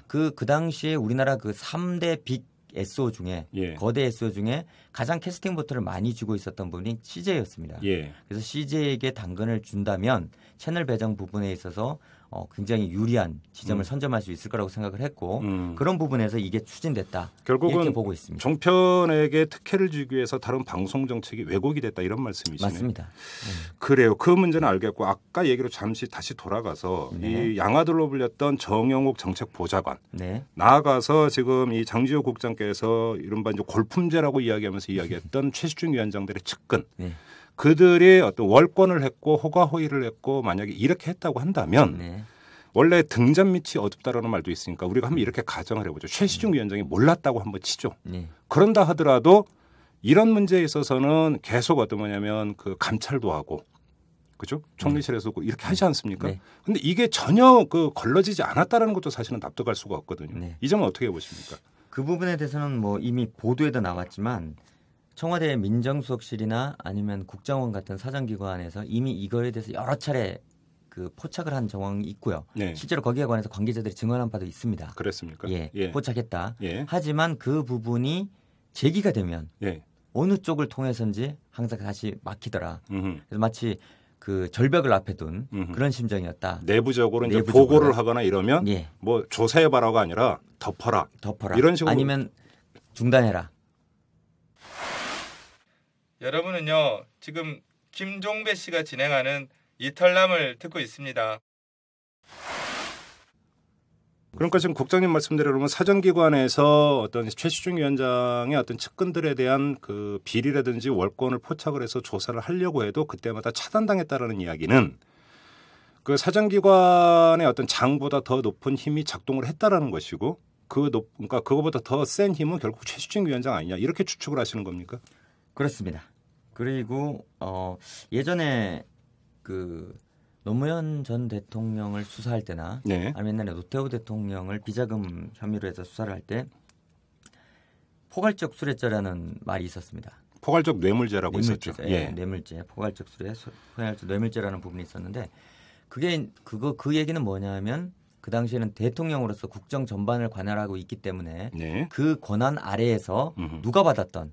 그 당시에 우리나라 그 3대 빅 SO 중에 예. 거대 SO 중에 가장 캐스팅 보트를 많이 쥐고 있었던 분이 CJ였습니다. 예. 그래서 CJ에게 당근을 준다면 채널 배정 부분에 있어서 굉장히 유리한 지점을 선점할 수 있을 거라고 생각을 했고 그런 부분에서 이게 추진됐다. 결국은 이렇게 보고 있습니다. 종편에게 특혜를 주기 위해서 다른 방송 정책이 왜곡이 됐다 이런 말씀이시네요. 맞습니다. 그래요. 그 문제는 알겠고 아까 얘기로 잠시 다시 돌아가서 네. 이 양아들로 불렸던 정영욱 정책보좌관 네. 나아가서 지금 이 장지호 국장께서 이른바 이제 골품제라고 이야기하면서 이야기했던 최시중 위원장들의 측근 네. 그들이 어떤 월권을 했고 호가 호의를 했고 만약에 이렇게 했다고 한다면 네. 원래 등잔 밑이 어둡다라는 말도 있으니까 우리가 한번 이렇게 가정을 해보죠. 최시중 위원장이 몰랐다고 한번 치죠. 네. 그런다 하더라도 이런 문제에 있어서는 계속 어떤 뭐냐면 그 감찰도 하고 그죠? 총리실에서 이렇게 하지 않습니까? 네. 근데 이게 전혀 그 걸러지지 않았다라는 것도 사실은 납득할 수가 없거든요. 네. 이 점은 어떻게 보십니까? 그 부분에 대해서는 뭐 이미 보도에도 나왔지만 청와대 민정수석실이나 아니면 국정원 같은 사정기관에서 이미 이거에 대해서 여러 차례 그 포착을 한 정황이 있고요. 네. 실제로 거기에 관해서 관계자들이 증언한 바도 있습니다. 그랬습니까? 예, 포착했다. 예. 하지만 그 부분이 제기가 되면 예. 어느 쪽을 통해서인지 항상 다시 막히더라. 음흠. 그래서 마치 그 절벽을 앞에 둔 음흠. 그런 심정이었다. 내부적으로 이제 내부적으로. 보고를 하거나 이러면 예, 뭐 조사해봐라가 아니라 덮어라. 덮어라. 이런 식으로. 아니면 중단해라. 이런 식으로. 예. 여러분은요 지금 김종배 씨가 진행하는 이탈남을 듣고 있습니다. 그러니까 지금 국장님 말씀대로 그러면 사정기관에서 어떤 최시중 위원장의 어떤 측근들에 대한 그 비리라든지 월권을 포착을 해서 조사를 하려고 해도 그때마다 차단당했다라는 이야기는 그 사정기관의 어떤 장보다 더 높은 힘이 작동을 했다라는 것이고 그러니까 그거보다 더 센 힘은 결국 최시중 위원장 아니냐 이렇게 추측을 하시는 겁니까? 그렇습니다. 그리고 예전에 그 노무현 전 대통령을 수사할 때나 네. 아니면 옛날에 노태우 대통령을 비자금 혐의로 해서 수사를 할 때 포괄적 수뢰죄라는 말이 있었습니다. 포괄적 뇌물죄라고 있었죠. 예, 뇌물죄, 포괄적 수뢰, 포괄적 뇌물죄라는 부분이 있었는데 그 얘기는 뭐냐면 그 당시에는 대통령으로서 국정 전반을 관할하고 있기 때문에 네. 그 권한 아래에서 누가 받았던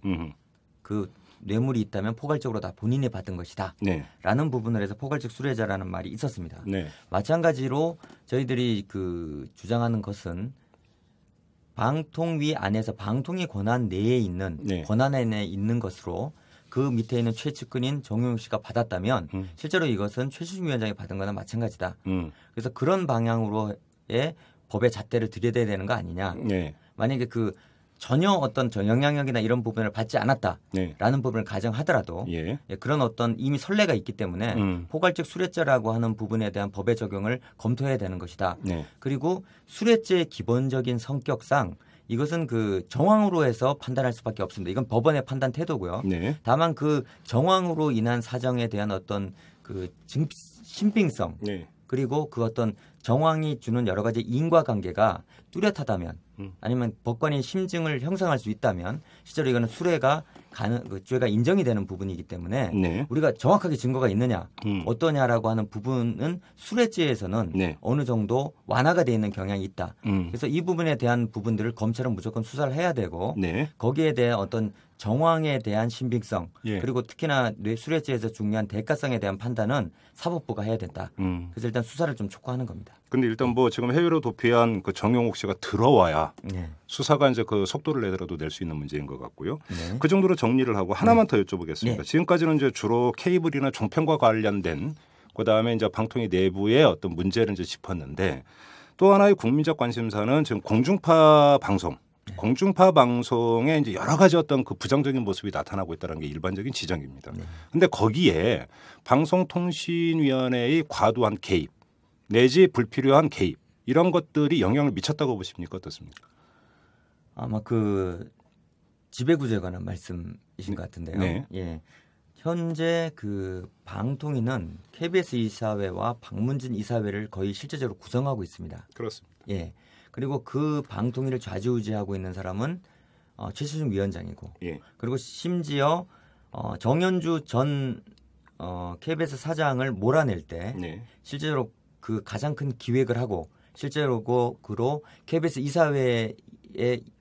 그 뇌물이 있다면 포괄적으로 다 본인이 받은 것이다. 네. 라는 부분을 해서 포괄적 수뢰자라는 말이 있었습니다. 네. 마찬가지로 저희들이 그 주장하는 것은 방통위 안에서 방통위 권한 내에 있는 네. 권한 안에 있는 것으로 그 밑에 있는 최측근인 정용 씨가 받았다면 실제로 이것은 최시중 위원장이 받은 거나 마찬가지다. 그래서 그런 방향으로의 법의 잣대를 들여대야 되는 거 아니냐. 네. 만약에 그 전혀 어떤 영향력이나 이런 부분을 받지 않았다라는 네. 부분을 가정하더라도 예. 그런 어떤 이미 선례가 있기 때문에 포괄적 수뢰죄라고 하는 부분에 대한 법의 적용을 검토해야 되는 것이다. 네. 그리고 수뢰죄의 기본적인 성격상 이것은 그 정황으로 해서 판단할 수밖에 없습니다. 이건 법원의 판단 태도고요. 네. 다만 그 정황으로 인한 사정에 대한 어떤 그 신빙성 네. 그리고 그 어떤 정황이 주는 여러 가지 인과관계가 뚜렷하다면 아니면 법관이 심증을 형성할 수 있다면 실제로 이거는 수뢰가 그 죄가 인정이 되는 부분이기 때문에 네. 우리가 정확하게 증거가 있느냐 어떠냐라고 하는 부분은 수뢰죄에서는 네. 어느 정도 완화가 돼 있는 경향이 있다. 그래서 이 부분에 대한 부분들을 검찰은 무조건 수사를 해야 되고 네. 거기에 대한 어떤 정황에 대한 신빙성 예. 그리고 특히나 수뢰죄에서 중요한 대가성에 대한 판단은 사법부가 해야 된다. 그래서 일단 수사를 좀 촉구하는 겁니다. 근데 일단 뭐 지금 해외로 도피한 그 정용욱 씨가 들어와야 네. 수사가 이제 그 속도를 내더라도 낼 수 있는 문제인 것 같고요. 네. 그 정도로 정리를 하고 하나만 더 여쭤보겠습니다. 네. 지금까지는 이제 주로 케이블이나 종편과 관련된 그다음에 이제 방통위 내부의 어떤 문제를 이제 짚었는데 또 하나의 국민적 관심사는 지금 공중파 방송. 공중파 방송에 이제 여러 가지 어떤 그 부정적인 모습이 나타나고 있다는 게 일반적인 지적입니다. 그런데 거기에 방송통신위원회의 과도한 개입 내지 불필요한 개입 이런 것들이 영향을 미쳤다고 보십니까? 어떻습니까? 아마 그 지배구조에 관한 말씀이신 것 같은데요. 네. 예. 현재 그 방통위는 KBS 이사회와 박문진 이사회를 거의 실제적으로 구성하고 있습니다. 그렇습니다. 예. 그리고 그 방통위를 좌지우지하고 있는 사람은 최시중 위원장이고, 예. 그리고 심지어 정현주 전 KBS 사장을 몰아낼 때 네. 실제로 그 가장 큰 기획을 하고 실제로 그로 KBS 이사회의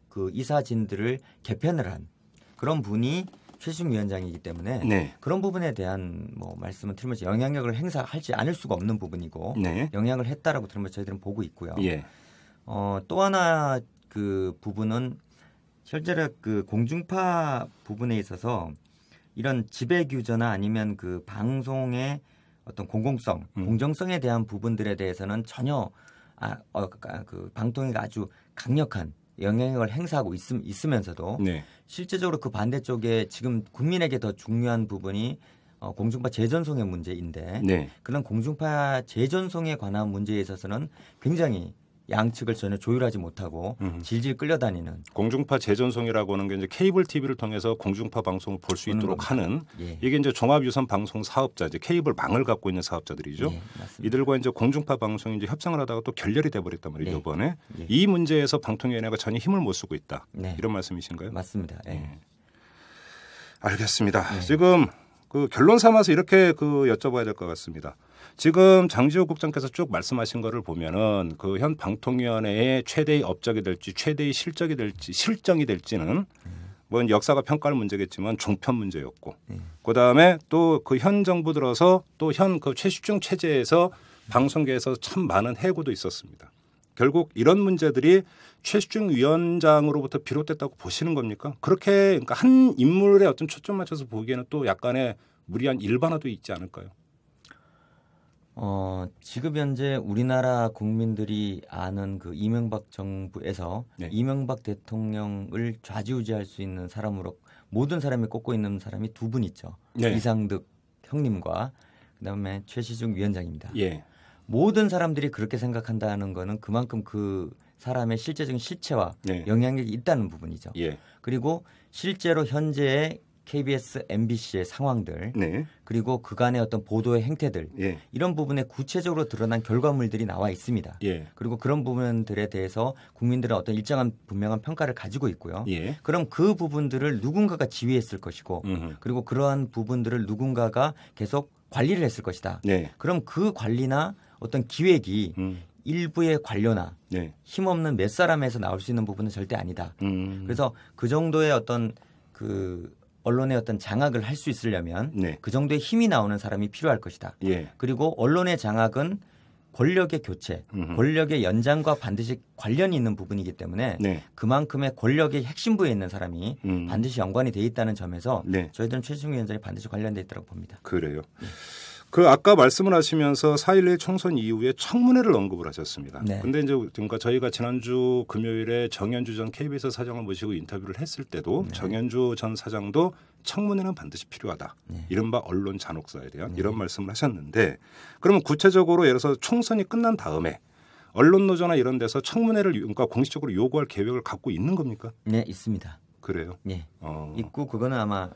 그 이사진들을 개편을 한 그런 분이 최시중 위원장이기 때문에 네. 그런 부분에 대한 뭐 말씀은 틀림없이 영향력을 행사하지 않을 수가 없는 부분이고 네. 영향을 했다라고 틀림없이 저희들은 보고 있고요. 예. 또 하나 그 부분은 실제로 그 공중파 부분에 있어서 이런 지배 규제나 아니면 그 방송의 어떤 공공성, 공정성에 대한 부분들에 대해서는 전혀 그 방통위가 아주 강력한 영향력을 행사하고 있으면서도 네. 실제적으로 그 반대쪽에 지금 국민에게 더 중요한 부분이 공중파 재전송의 문제인데 네. 그런 공중파 재전송에 관한 문제에 있어서는 굉장히 양측을 전혀 조율하지 못하고 질질 끌려다니는 공중파 재전송이라고 하는 게 이제 케이블 TV를 통해서 공중파 방송을 볼 수 있도록 겁니다. 하는 예. 이게 이제 종합유선 방송 사업자, 이제 케이블 망을 갖고 있는 사업자들이죠. 예, 맞습니다. 이들과 이제 공중파 방송이 이제 협상을 하다가 또 결렬이 돼버렸단 말이죠. 네. 이번에 예. 이 문제에서 방통위원회가 전혀 힘을 못 쓰고 있다. 네. 이런 말씀이신가요? 맞습니다. 예. 알겠습니다. 지금 그 결론 삼아서 이렇게 그 여쭤봐야 될 것 같습니다. 지금 장지호 국장께서 쭉 말씀하신 거를 보면은 그 현 방통위원회의 최대의 업적이 될지 최대의 실적이 될지 실정이 될지는 뭐 역사가 평가할 문제겠지만 종편 문제였고 그다음에 또 그 현 정부 들어서 또 현 그 최시중 체제에서 방송계에서 참 많은 해고도 있었습니다. 결국 이런 문제들이 최시중 위원장으로부터 비롯됐다고 보시는 겁니까? 그렇게 그러니까 한 인물에 어떤 초점 맞춰서 보기에는 또 약간의 무리한 일반화도 있지 않을까요? 지금 현재 우리나라 국민들이 아는 그 이명박 정부에서 네. 이명박 대통령을 좌지우지할 수 있는 사람으로 모든 사람이 꼽고 있는 사람이 두 분 있죠. 네. 이상득 형님과 그다음에 최시중 위원장입니다. 예. 모든 사람들이 그렇게 생각한다는 거는 그만큼 그 사람의 실제적인 실체와 네. 영향력이 있다는 부분이죠. 예. 그리고 실제로 현재의 KBS, MBC의 상황들 네. 그리고 그간의 어떤 보도의 행태들 예. 이런 부분에 구체적으로 드러난 결과물들이 나와 있습니다. 예. 그리고 그런 부분들에 대해서 국민들은 어떤 일정한 분명한 평가를 가지고 있고요. 예. 그럼 그 부분들을 누군가가 지휘했을 것이고 그리고 그러한 부분들을 누군가가 계속 관리를 했을 것이다. 네. 그럼 그 관리나 어떤 기획이 일부의 관료나 네. 힘없는 몇 사람에서 나올 수 있는 부분은 절대 아니다. 그래서 그 정도의 어떤 그 언론의 어떤 장악을 할 수 있으려면 네. 그 정도의 힘이 나오는 사람이 필요할 것이다. 예. 그리고 언론의 장악은 권력의 교체, 권력의 연장과 반드시 관련이 있는 부분이기 때문에 네. 그만큼의 권력의 핵심부에 있는 사람이 반드시 연관이 돼 있다는 점에서 네. 저희들은 최시중 위원장이 반드시 관련돼 있다고 봅니다. 그래요. 그 아까 말씀을 하시면서 4.11 총선 이후에 청문회를 언급을 하셨습니다. 네. 근데 이제 그러니까 저희가 지난주 금요일에 정현주 전 KBS 사장을 모시고 인터뷰를 했을 때도 네. 정현주 전 사장도 청문회는 반드시 필요하다. 네. 이른바 언론 잔혹사에 대한 이런 말씀을 하셨는데 그러면 구체적으로 예를 들어서 총선이 끝난 다음에 언론 노조나 이런 데서 청문회를 그러니까 공식적으로 요구할 계획을 갖고 있는 겁니까? 네, 있습니다. 그래요. 네, 있고 그거는 아마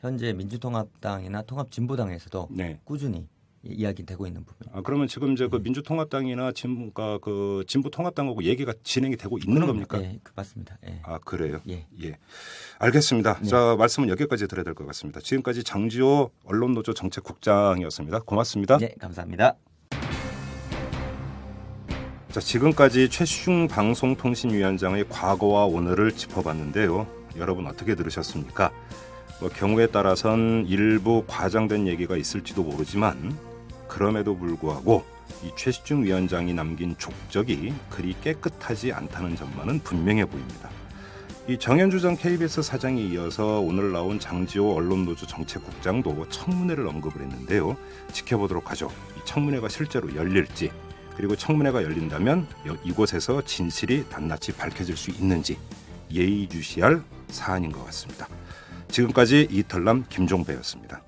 현재 민주통합당이나 통합진보당에서도 네. 꾸준히 이야기되고 있는 부분. 그러면 지금 이제 그 민주통합당이나 그 진보통합당하고 얘기가 진행이 되고 있는 겁니까? 네, 맞습니다. 예. 그래요? 예. 예. 알겠습니다. 네. 자, 말씀은 여기까지 드려야 될 것 같습니다. 지금까지 장지호 언론노조 정책국장이었습니다. 고맙습니다. 네, 감사합니다. 자, 지금까지 최시중 방송통신위원장의 과거와 오늘을 짚어봤는데요. 여러분 어떻게 들으셨습니까? 경우에 따라선 일부 과장된 얘기가 있을지도 모르지만 그럼에도 불구하고 이 최시중 위원장이 남긴 족적이 그리 깨끗하지 않다는 점만은 분명해 보입니다. 이 정현주 전 KBS 사장에 이어서 오늘 나온 장지호 언론노조 정책국장도 청문회를 언급을 했는데요. 지켜보도록 하죠. 이 청문회가 실제로 열릴지 그리고 청문회가 열린다면 이곳에서 진실이 낱낱이 밝혀질 수 있는지 예의주시할 사안인 것 같습니다. 지금까지 이털남 김종배였습니다.